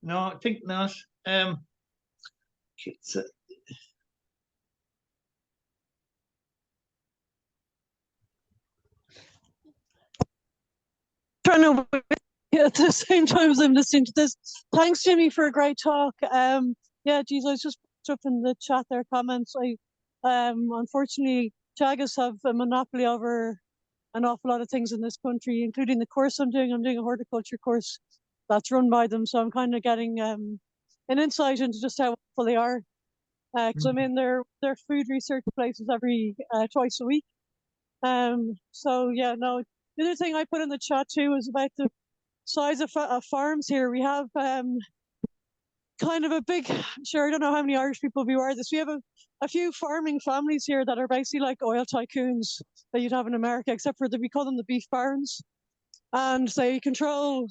No, I think not. Trying to at the same time as I'm listening to this. Thanks, Jimmy, for a great talk. Yeah, geez, I was just up in the chat there comments. Unfortunately, Teagasc have a monopoly over an awful lot of things in this country, including the course I'm doing. I'm doing a horticulture course that's run by them, so I'm kind of getting an insight into just how awful they are. Because I'm in their food research places every twice a week. So yeah, no. The other thing I put in the chat too is about the size of farms here. We have kind of a big. Sure, I don't know how many Irish people we are this. We have a few farming families here that are basically like oil tycoons that you'd have in America, except for we call them the beef barons, and they control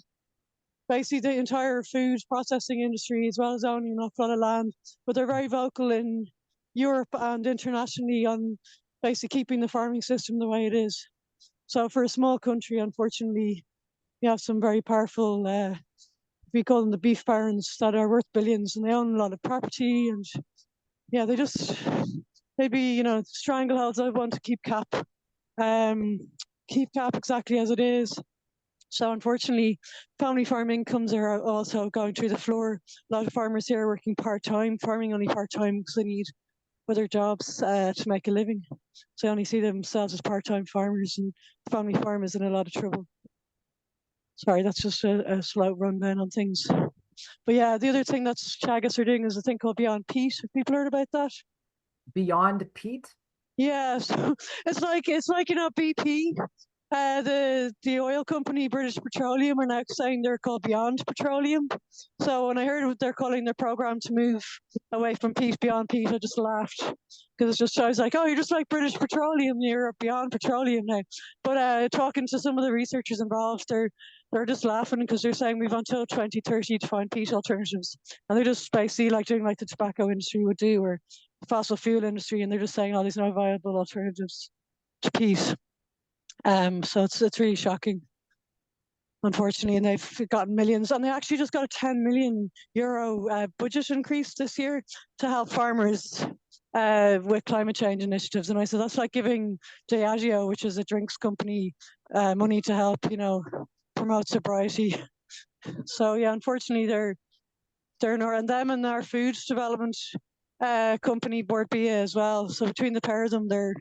basically the entire food processing industry as well as owning an awful lot of land. But they're very vocal in Europe and internationally on basically keeping the farming system the way it is. So for a small country, unfortunately, we have some very powerful, we call them the beef barons, that are worth billions, and they own a lot of property. And yeah, they'd be, strangleholds. I want to keep cap exactly as it is. So unfortunately, family farm incomes are also going through the floor. A lot of farmers here are working part-time, farming only part-time because they need other jobs to make a living. So they only see themselves as part-time farmers, and family farm is in a lot of trouble. Sorry, that's just a slow rundown on things. But yeah, the other thing that Teagasc are doing is a thing called Beyond Peat. Have people heard about that? Beyond Pete? Yeah, so it's like BP. The oil company British Petroleum are now saying they're called Beyond Petroleum. So when I heard what they're calling their program to move away from peat, Beyond Peat, I just laughed because I was like, oh, you're just like British Petroleum, you're Beyond Petroleum now. But talking to some of the researchers involved, they're just laughing because they're saying we've until 2030 to find peat alternatives, and they're just basically like doing like the tobacco industry would do, or the fossil fuel industry, and they're just saying, oh, there's no viable alternatives to peat. So it's really shocking, unfortunately, and they've gotten millions, and they actually just got a 10 million euro budget increase this year to help farmers with climate change initiatives. And I said that's like giving Diageo, which is a drinks company, money to help promote sobriety. So yeah, unfortunately, they're not, and them and our food development company Board BA as well. So between the pair of them, they're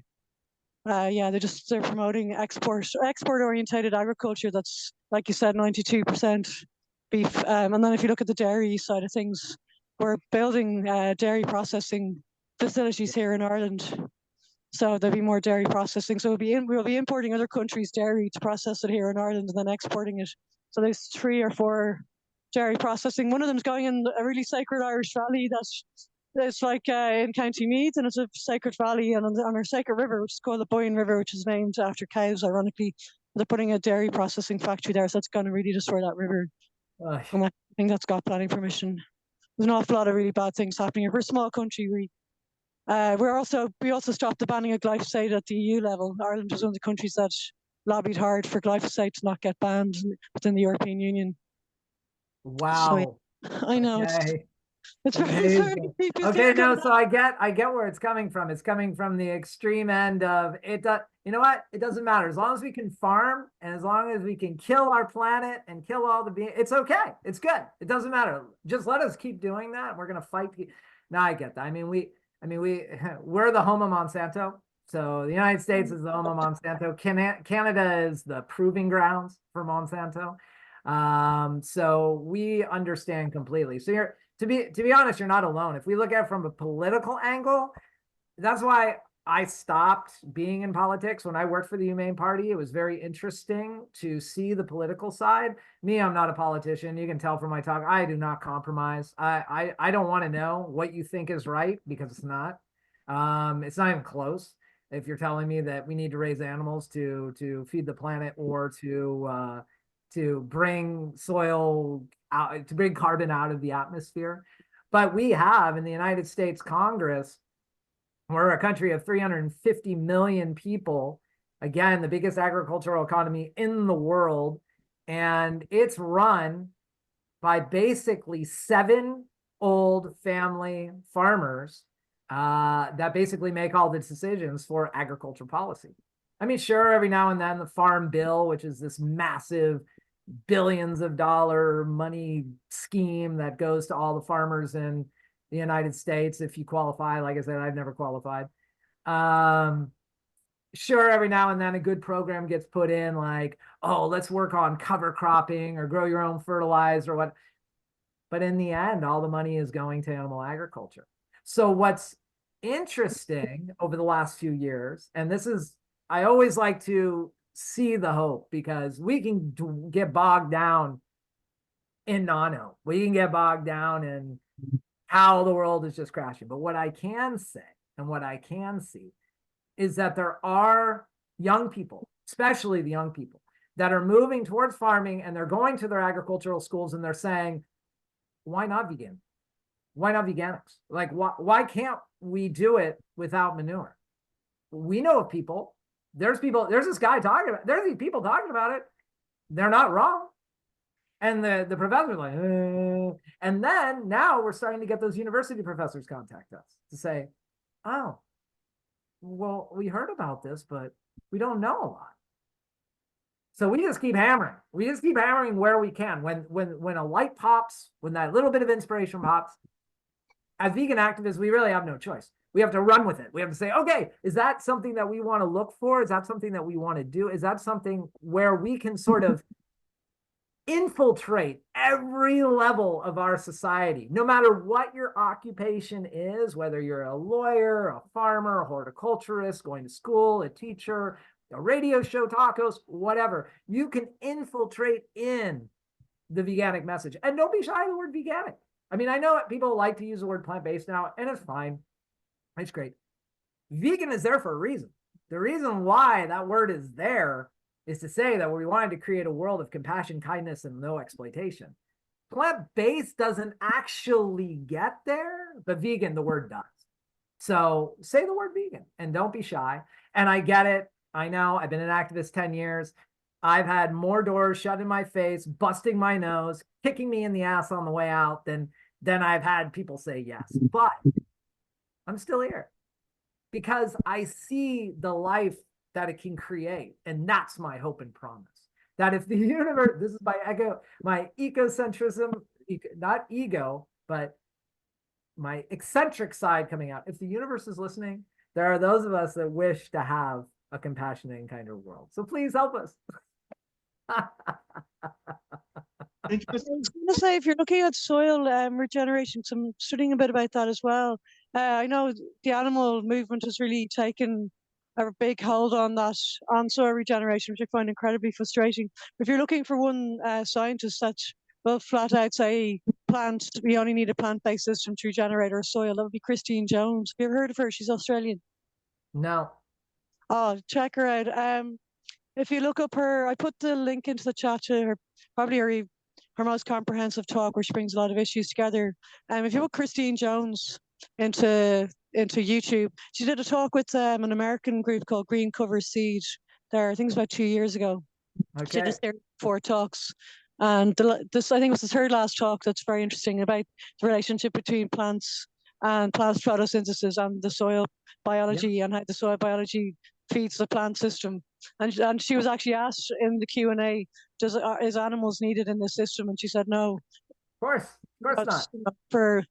promoting export orientated agriculture that's, like you said, 92% beef. And then if you look at the dairy side of things, we're building dairy processing facilities here in Ireland. So there'll be more dairy processing. So we'll be importing other countries' dairy to process it here in Ireland and then exporting it. So there's 3 or 4 dairy processing. One of them's going in a really sacred Irish valley it's like in County Meath, and it's a sacred valley, and on our sacred river, which is called the Boyne River, which is named after cows, ironically. They're putting a dairy processing factory there, so that's going to really destroy that river. And I think that's got planning permission. There's an awful lot of really bad things happening here. We're a small country. We also stopped the banning of glyphosate at the EU level. Ireland was one of the countries that lobbied hard for glyphosate to not get banned within the European Union. Wow. So, yeah, I know. Okay. It's very Okay, no, so I get where it's coming from. It's coming from the extreme end of it. You know what? It doesn't matter as long as we can farm and as long as we can kill our planet and kill all the beings. It's okay. It's good. It doesn't matter. Just let us keep doing that. We're gonna fight. No, I get that. We're the home of Monsanto. So the United States is the home of Monsanto. Canada is the proving grounds for Monsanto. So we understand completely. So to be honest, you're not alone. If we look at it from a political angle, that's why I stopped being in politics when I worked for the Humane Party. It was very interesting to see the political side. Me, I'm not a politician. You can tell from my talk, I do not compromise. I don't want to know what you think is right because it's not. It's not even close. If you're telling me that we need to raise animals to feed the planet or to bring soil out, to bring carbon out of the atmosphere. But we have in the United States Congress, we're a country of 350 million people. Again, the biggest agricultural economy in the world. And it's run by basically 7 old family farmers that basically make all the decisions for agriculture policy. I mean, sure, every now and then the Farm Bill, which is this massive billions of dollar money scheme that goes to all the farmers in the United States if you qualify. Like I said, I've never qualified. Sure, every now and then a good program gets put in, like, oh, let's work on cover cropping or grow your own fertilizer or what. But in the end, all the money is going to animal agriculture. So what's interesting over the last few years, and this is, I always like to see the hope because we can get bogged down in nano. We can get bogged down in how the world is just crashing. But what I can say and what I can see is that there are young people, especially the young people, that are moving towards farming and they're going to their agricultural schools and they're saying, why not vegan? Why not veganics? Like, why can't we do it without manure? We know of people. There's this guy talking about, there's these people talking about it. They're not wrong. And the professor's like, and then now we're starting to get those university professors contact us to say, oh, well, we heard about this, but we don't know a lot. So we just keep hammering. We just keep hammering where we can. When a light pops, when that little bit of inspiration pops, as vegan activists, we really have no choice. We have to run with it. We have to say, okay, is that something that we want to look for? Is that something that we want to do? Is that something where we can sort of infiltrate every level of our society, no matter what your occupation is, whether you're a lawyer, a farmer, a horticulturist, going to school, a teacher, a radio show, tacos, whatever, you can infiltrate in the veganic message. And don't be shy of the word veganic. I mean, I know people like to use the word plant-based now, and it's fine. It's great. Vegan is there for a reason. The reason why that word is there is to say that we wanted to create a world of compassion, kindness, and no exploitation. Plant-based doesn't actually get there, but vegan, the word does. So say the word vegan and don't be shy. And I get it. I know I've been an activist 10 years. I've had more doors shut in my face, busting my nose, kicking me in the ass on the way out than I've had people say yes. But I'm still here because I see the life that it can create. And that's my hope and promise. That if the universe, this is my ecocentrism, not ego, but my eccentric side coming out. If the universe is listening, there are those of us that wish to have a compassionate and kinder world. So please help us. I was going to say, if you're looking at soil regeneration, so I'm studying a bit about that as well. I know the animal movement has really taken a big hold on that, on soil regeneration, which I find incredibly frustrating. If you're looking for one scientist that will flat out say we only need a plant-based system to regenerate our soil, that would be Christine Jones. Have you ever heard of her? She's Australian. No. Oh, check her out. If you look up her, I put the link into the chat to her, probably her most comprehensive talk, where she brings a lot of issues together. If you put Christine Jones into YouTube, she did a talk with an American group called Green Cover Seed. There, I think it was about 2 years ago. Okay. She just did 4 talks, and this I think was the third last talk that's very interesting about the relationship between plants and plant photosynthesis and the soil biology, and how the soil biology feeds the plant system. And she was actually asked in the Q&A, is animals needed in this system? And she said no. Of course not. For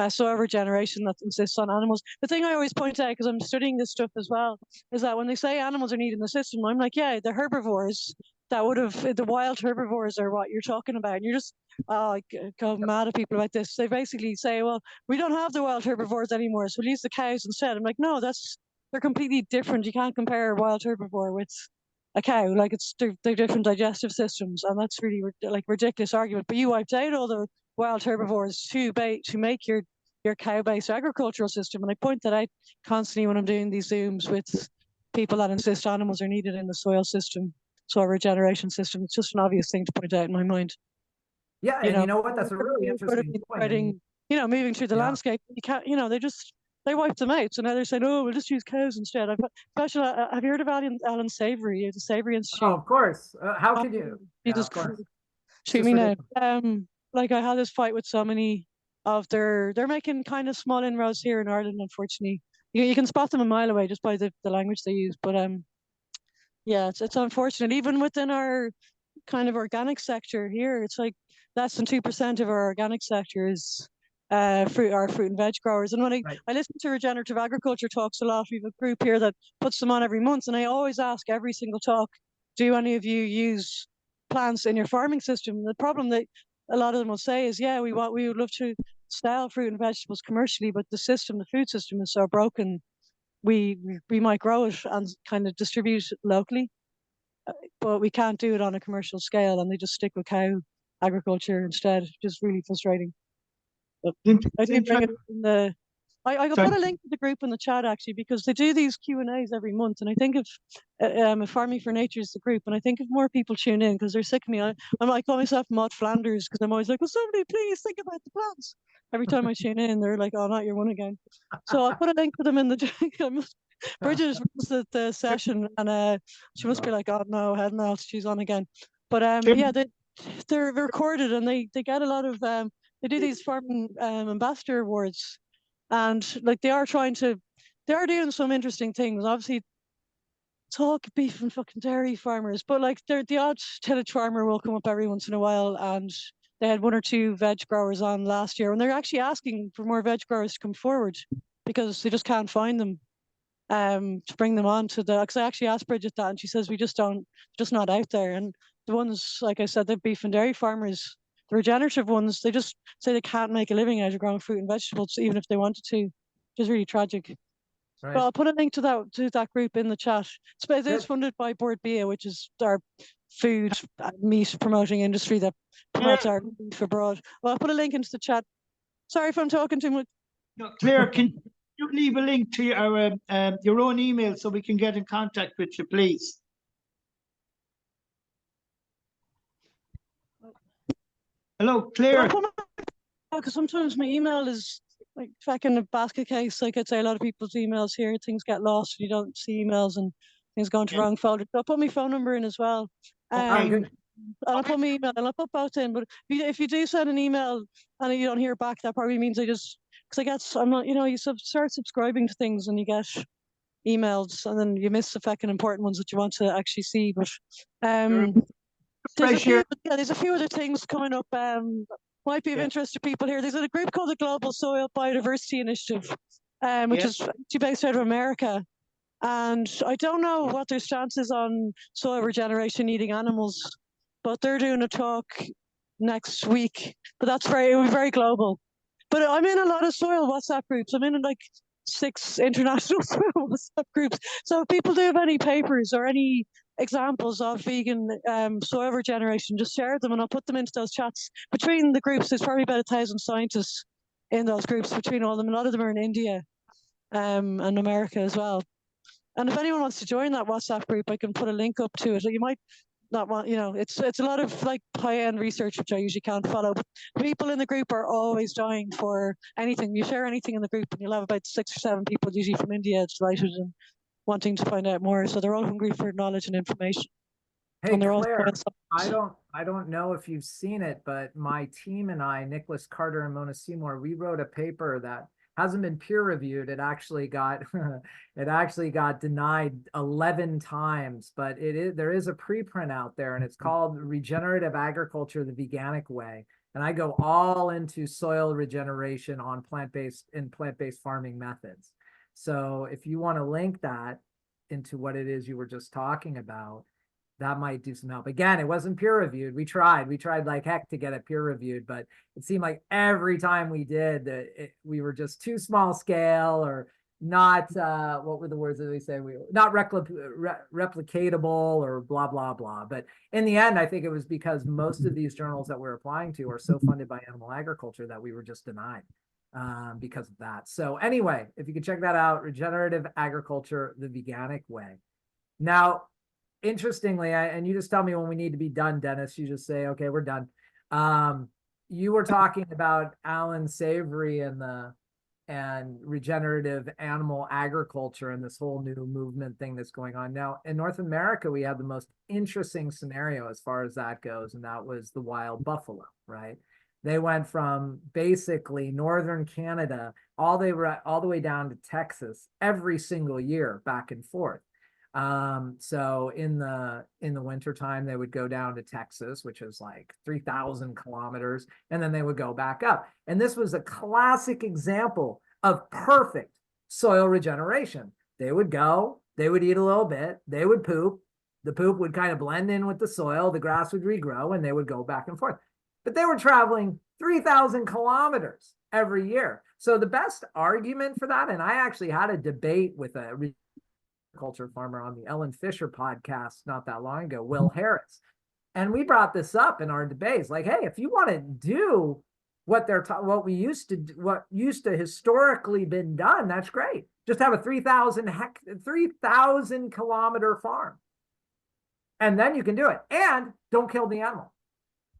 soil regeneration that insists on animals. The thing I always point out, because I'm studying this stuff as well, is that when they say animals are needed in the system, I'm like, yeah, the herbivores that would have, the wild herbivores are what you're talking about. And you're just, I go mad at people about this. They basically say, well, we don't have the wild herbivores anymore, so we'll use the cows instead. I'm like, no, they're completely different. You can't compare a wild herbivore with a cow. Like, they're different digestive systems, and that's really like ridiculous argument. But you wiped out all the wild herbivores to make your cow-based agricultural system. And I point that out constantly when I'm doing these Zooms with people that insist animals are needed in the soil system, soil regeneration system. It's just an obvious thing to point out in my mind. Yeah, and you know what? That's a really interesting point. Moving through the landscape, you can't, they wiped them out. So now they're saying, oh, we'll just use cows instead. Have you heard of Alan Savory, the Savory Institute? Oh, of course. How could you? Of course. Shoot me now. Like, I had this fight with so many of they're making kind of small inroads here in Ireland, unfortunately. You can spot them a mile away just by the language they use. But yeah, it's unfortunate. Even within our kind of organic sector here, it's like less than 2% of our organic sector is fruit and veg growers. And when I listen to regenerative agriculture talks a lot, we have a group here that puts them on every month, and I always ask every single talk, do any of you use plants in your farming system? And the problem that a lot of them will say is, yeah, we would love to sell fruit and vegetables commercially, but the food system is so broken. We might grow it and kind of distribute it locally, but we can't do it on a commercial scale, and they just stick with cow agriculture instead, which is really frustrating. But I did bring it in the. I put a link to the group in the chat, actually, because they do these Q&As every month, and I think if Farming for Nature is the group, and I think if more people tune in, because they're sick of me, I call myself Maud Flanders, because I'm always like, well, somebody please think about the plants. Every time I tune in, they're like, oh, not your one again. So I'll put a link to them in the. Bridget was at the session, and she must be like, oh no, head else, she's on again. But yeah, they're recorded, and they get a lot of they do these farm ambassador awards. And like they are doing some interesting things. Obviously, talk beef and fucking dairy farmers, but like the odd tillage farmer will come up every once in a while, and they had one or two veg growers on last year, and they're actually asking for more veg growers to come forward because they just can't find them to bring them on to the, because I actually asked Bridget that and she says we just don't, just not out there. And the ones, like I said, the beef and dairy farmers, the regenerative ones, they just say they can't make a living out of growing fruit and vegetables even if they wanted to, which is really tragic. Right. But I'll put a link to that group in the chat. It is funded by Board BIA, which is our food meat promoting industry that promotes our beef abroad. Well, I'll put a link into the chat. Sorry if I'm talking too much. No, Claire, can you leave a link to your own email so we can get in contact with you, please? Hello, Claire. Because sometimes my email is like back in the basket case. Like I'd say, a lot of people's emails here, things get lost. You don't see emails and things go into wrong folder. So I'll put my phone number in as well. And I'll put my email and I'll put both in. But if you do send an email and you don't hear back, that probably means because I guess I'm not, you start subscribing to things and you get emails and then you miss the fucking important ones that you want to actually see. But there's a few other things coming up. Might be of interest to people here. There's a group called the Global Soil Biodiversity Initiative, which is actually based out of America. And I don't know what their stance is on soil regeneration eating animals, but they're doing a talk next week. But it will be very global. But I'm in a lot of soil WhatsApp groups. I'm in like 6 international soil WhatsApp groups. So if people do have any papers or any examples of vegan soil regeneration, just share them and I'll put them into those chats. Between the groups, there's probably about 1,000 scientists in those groups between all of them. A lot of them are in India and America as well. And if anyone wants to join that WhatsApp group, I can put a link up to it. You might not want, it's a lot of like high-end research, which I usually can't follow. But people in the group are always dying for anything. You share anything in the group and you'll have about 6 or 7 people, usually from India, delighted and wanting to find out more. So they're all hungry for knowledge and information. Hey, Claire, I don't know if you've seen it, but my team and I, Nicholas Carter and Mona Seymour, we wrote a paper that hasn't been peer reviewed. It actually got denied 11 times, but there is a preprint out there and it's called Regenerative Agriculture, the Veganic Way. And I go all into soil regeneration on plant-based farming methods. So if you want to link that into what it is you were just talking about, that might do some help. Again, it wasn't peer reviewed. We tried like heck to get it peer reviewed, but it seemed like every time we did, we were just too small scale or not, what were the words that they say? Not replicatable or blah, blah, blah. But in the end, I think it was because most of these journals that we're applying to are so funded by animal agriculture that we were just denied because of that. So anyway, if you could check that out, Regenerative Agriculture, the Veganic Way. Now, interestingly, and you just tell me when we need to be done, Dennis. You just say, okay, we're done. You were talking about Alan Savory and regenerative animal agriculture and this whole new movement thing that's going on. Now, in North America, we have the most interesting scenario as far as that goes, and that was the wild buffalo, right? They went from basically northern Canada all the way down to Texas every single year, back and forth. So in the wintertime, they would go down to Texas, which is like 3,000 kilometers, and then they would go back up. And this was a classic example of perfect soil regeneration. They would go, they would eat a little bit, they would poop, the poop would kind of blend in with the soil, the grass would regrow, and they would go back and forth. But they were traveling 3,000 kilometers every year. So the best argument for that, and I actually had a debate with a agriculture farmer on the Ellen Fisher podcast not that long ago, Will Harris. And we brought this up in our debates, like, hey, if you want to do what used to historically been done, that's great. Just have a 3,000 kilometer farm. And then you can do it. And don't kill the animal.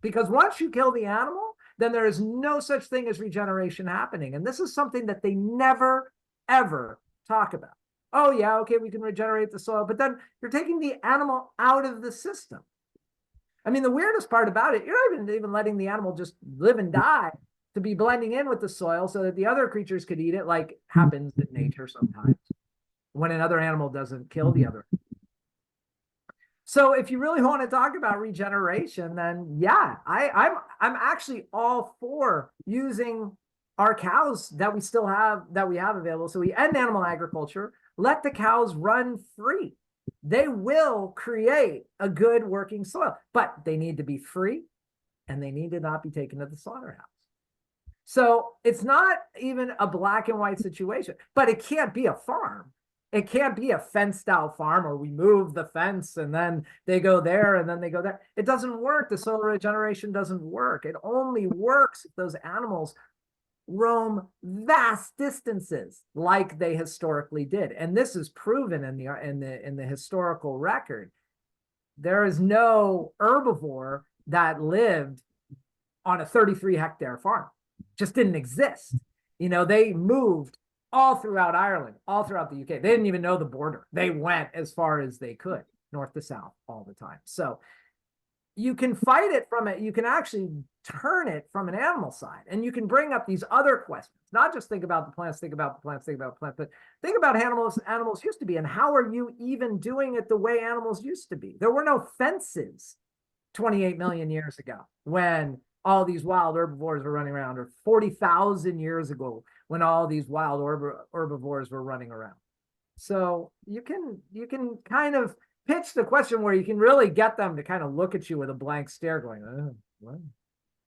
Because once you kill the animal, then there is no such thing as regeneration happening. And this is something that they never, ever talk about. Oh, yeah, okay, we can regenerate the soil, but then you're taking the animal out of the system. I mean, the weirdest part about it, you're not even letting the animal just live and die to be blending in with the soil so that the other creatures could eat it, like happens in nature sometimes when another animal doesn't kill the other. So if you really want to talk about regeneration, then yeah, I'm actually all for using our cows that we still have, that we have available. So we end animal agriculture, let the cows run free. They will create a good working soil, but they need to be free and they need to not be taken to the slaughterhouse. So it's not even a black and white situation, but it can't be a farm. It can't be a fenced out farm or we move the fence and then they go there and then they go there. It doesn't work. The soil regeneration doesn't work. It only works if those animals roam vast distances like they historically did. And this is proven in the historical record. There is no herbivore that lived on a 33-hectare farm. Just didn't exist. You know, they moved all throughout Ireland, all throughout the UK. They didn't even know the border. They went as far as they could, north to south all the time. So you can fight it from it. You can actually turn it from an animal side, and you can bring up these other questions. Not just think about the plants, think about the plants, think about the plants, but think about animals used to be, and how are you even doing it the way animals used to be? There were no fences 28 million years ago when all these wild herbivores were running around, or 40,000 years ago when all these wild herbivores were running around. So you can kind of pitch the question where you can really get them to kind of look at you with a blank stare going, oh, what?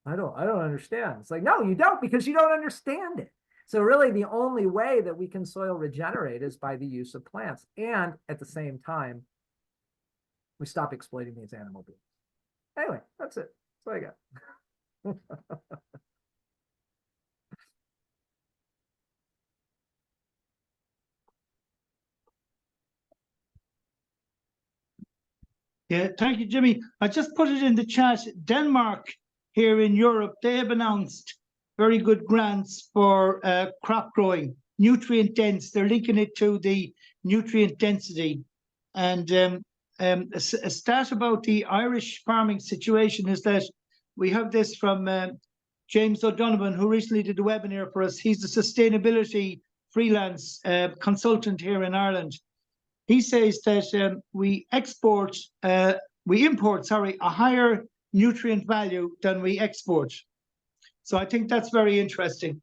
I don't understand. It's like, no, you don't, because you don't understand it. So really the only way that we can soil regenerate is by the use of plants. And at the same time, we stop exploiting these animal beings. Anyway, that's it. That's all I got. Yeah, thank you, Jimmy. I just put it in the chat. Denmark here in Europe, they have announced very good grants for crop growing, nutrient dense. They're linking it to the nutrient density. And a stat about the Irish farming situation is that we have this from James O'Donovan, who recently did a webinar for us. He's a sustainability freelance consultant here in Ireland. He says that we import, a higher nutrient value than we export. So I think that's very interesting.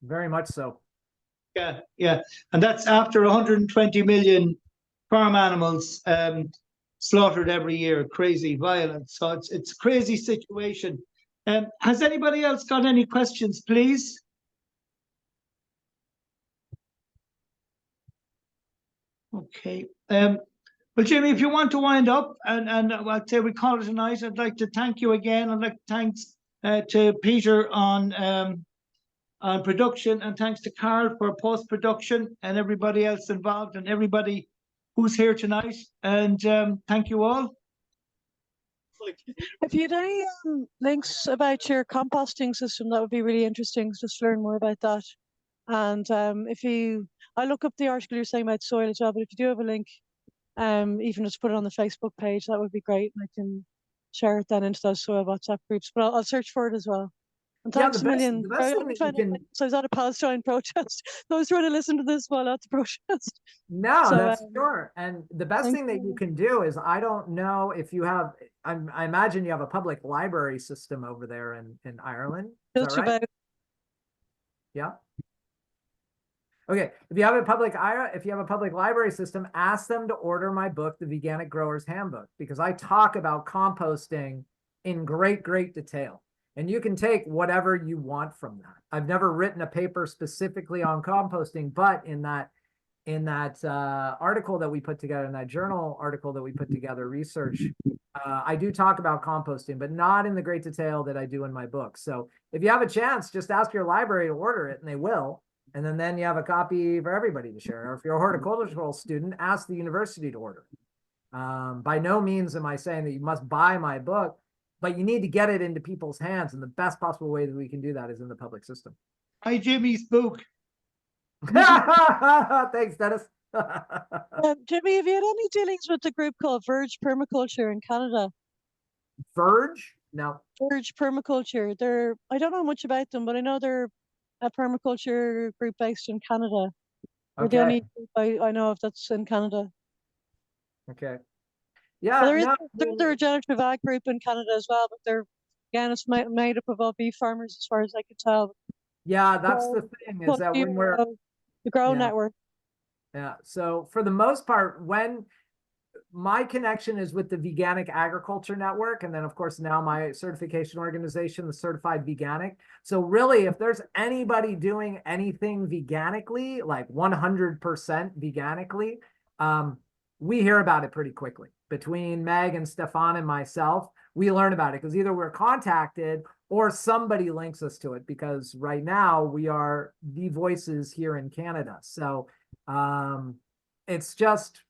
Very much so. Yeah, yeah. And that's after 120 million farm animals slaughtered every year. Crazy violence. So it's a crazy situation. Has anybody else got any questions, please? Okay. Well, Jimmy, if you want to wind up and I'd say we call it a night, I'd like to thank you again. I'd like to thanks to Peter on production, and thanks to Carl for post-production, and everybody else involved, and everybody who's here tonight. And thank you all. If you had any links about your composting system, that would be really interesting, just to learn more about that. And I look up the article you're saying about soil as well, but if you do have a link, even just put it on the Facebook page, that would be great. And I can share it then into those soil WhatsApp groups, but I'll search for it as well. And thanks a million. The best thing that you can... So I was at a Palestine protest. I was trying to listen to this while at the protest. No, so, that's sure. And the best thing that you can do is, I don't know if you have, I imagine you have a public library system over there in Ireland. Is that right? Yeah. Okay, if you have a public library system, ask them to order my book, The Veganic Grower's Handbook, because I talk about composting in great detail. And you can take whatever you want from that. I've never written a paper specifically on composting, but in that article that we put together, in that journal article that we put together, research, I do talk about composting, but not in the great detail that I do in my book. So if you have a chance, just ask your library to order it, and they will. And then you have a copy for everybody to share. Or if you're a horticultural student, ask the university to order it. By no means am I saying that you must buy my book, but you need to get it into people's hands. And the best possible way that we can do that is in the public system. Hi, Jimmy's book. Thanks, Dennis. Jimmy, have you had any dealings with the group called Verge Permaculture in Canada? Verge? No. Verge Permaculture. I don't know much about them, but I know they're a permaculture group based in Canada. They're the only group I know of that's in Canada. Okay. Yeah, Well, there is no, there's a regenerative ag group in Canada as well, but they're again it's made up of all beef farmers as far as I can tell. yeah, that's the So, thing is that when we're, the Grow yeah, Network. yeah. So for the most part, when my connection is with the Veganic Agriculture Network, and then of course now my certification organization, the Certified Veganic. So really, if there's anybody doing anything veganically, like 100% veganically, we hear about it pretty quickly. Between Meg and Stefan and myself, we learn about it because either we're contacted or somebody links us to it, because right now we are the voices here in Canada. So it's just,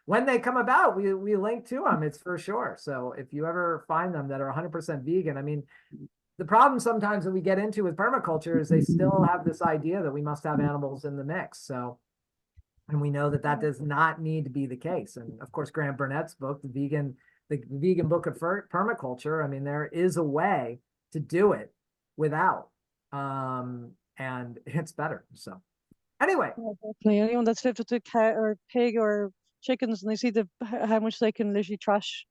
when they come about, we link to them, it's for sure. So if you ever find them that are 100% vegan, I mean, the problem sometimes that we get into with permaculture is they still have this idea that we must have animals in the mix. So, and we know that that does not need to be the case. And of course, Grant Burnett's book, the vegan book of permaculture, I mean, there is a way to do it without, and it's better. So anyway. Yeah, definitely. Anyone that's lived with a cow or pig or chickens, and they see how much they can literally trash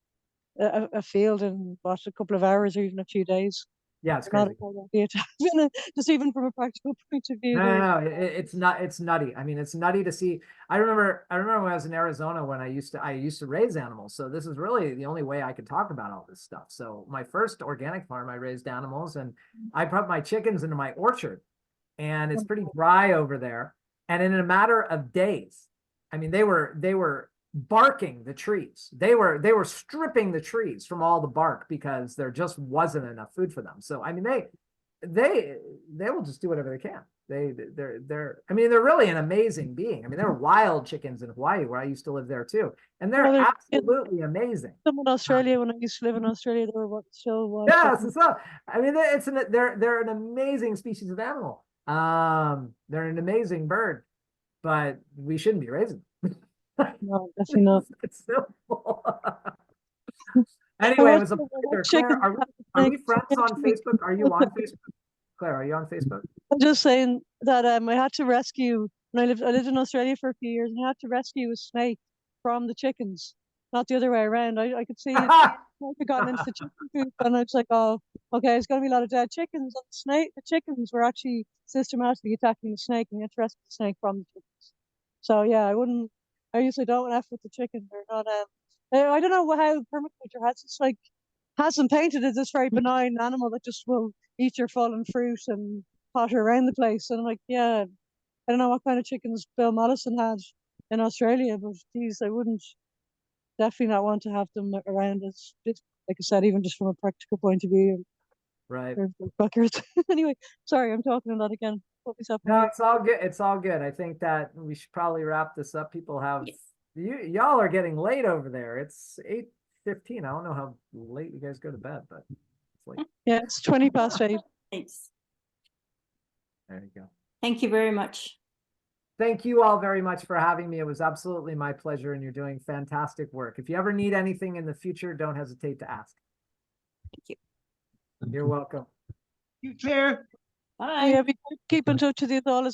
a field in what, a couple of hours or even a few days. Yeah, it's Not crazy. a good idea to have just even from a practical point of view. No, it's not. It's nutty. I mean, it's nutty to see. I remember when I was in Arizona when I used to raise animals. So this is really the only way I could talk about all this stuff. So my first organic farm, I raised animals, and I put my chickens into my orchard, and it's pretty dry over there. And in a matter of days, I mean, they were barking the trees. They were stripping the trees from all the bark because there just wasn't enough food for them. So I mean, they will just do whatever they can. I mean, they're really an amazing being. I mean, there are wild chickens in Hawaii where I used to live there too, and they're absolutely amazing. Some in Australia, when I used to live in Australia, they were still wild. Yes, so I mean, they're an amazing species of animal. They're an amazing bird, but we shouldn't be raising them. No, definitely not. It's simple. Anyway, it was a pleasure. Claire, are we friends on Facebook? Are you on Facebook? Claire, are you on Facebook? I'm just saying that I had to rescue when I lived in Australia for a few years, and I had to rescue a snake from the chickens, not the other way around. I could see it had gotten into the chicken coop, and I was like, oh, okay, there's going to be a lot of dead chickens. And the chickens were actually systematically attacking the snake, and we had to rescue the snake from the chickens. So yeah, I usually don't F with the chicken. They're not. I don't know how permaculture has. It's like has them painted as this very benign animal that just will eat your fallen fruit and potter around the place. And I'm like, yeah, I don't know what kind of chickens Bill Mollison had in Australia, but geez, I wouldn't definitely not want to have them around. It's just, like I said, even just from a practical point of view. Right. Anyway, sorry, I'm talking a lot again. No, it's all good. It's all good. I think that we should probably wrap this up. People have y'all are getting late over there. It's 8:15. I don't know how late you guys go to bed, but it's late. Yeah, it's 8:20. Thanks. There you go. Thank you very much. Thank you all very much for having me. It was absolutely my pleasure, and you're doing fantastic work. If you ever need anything in the future, don't hesitate to ask. Thank you. You're welcome. You, Claire. Bye. Yeah, keep in touch with you all as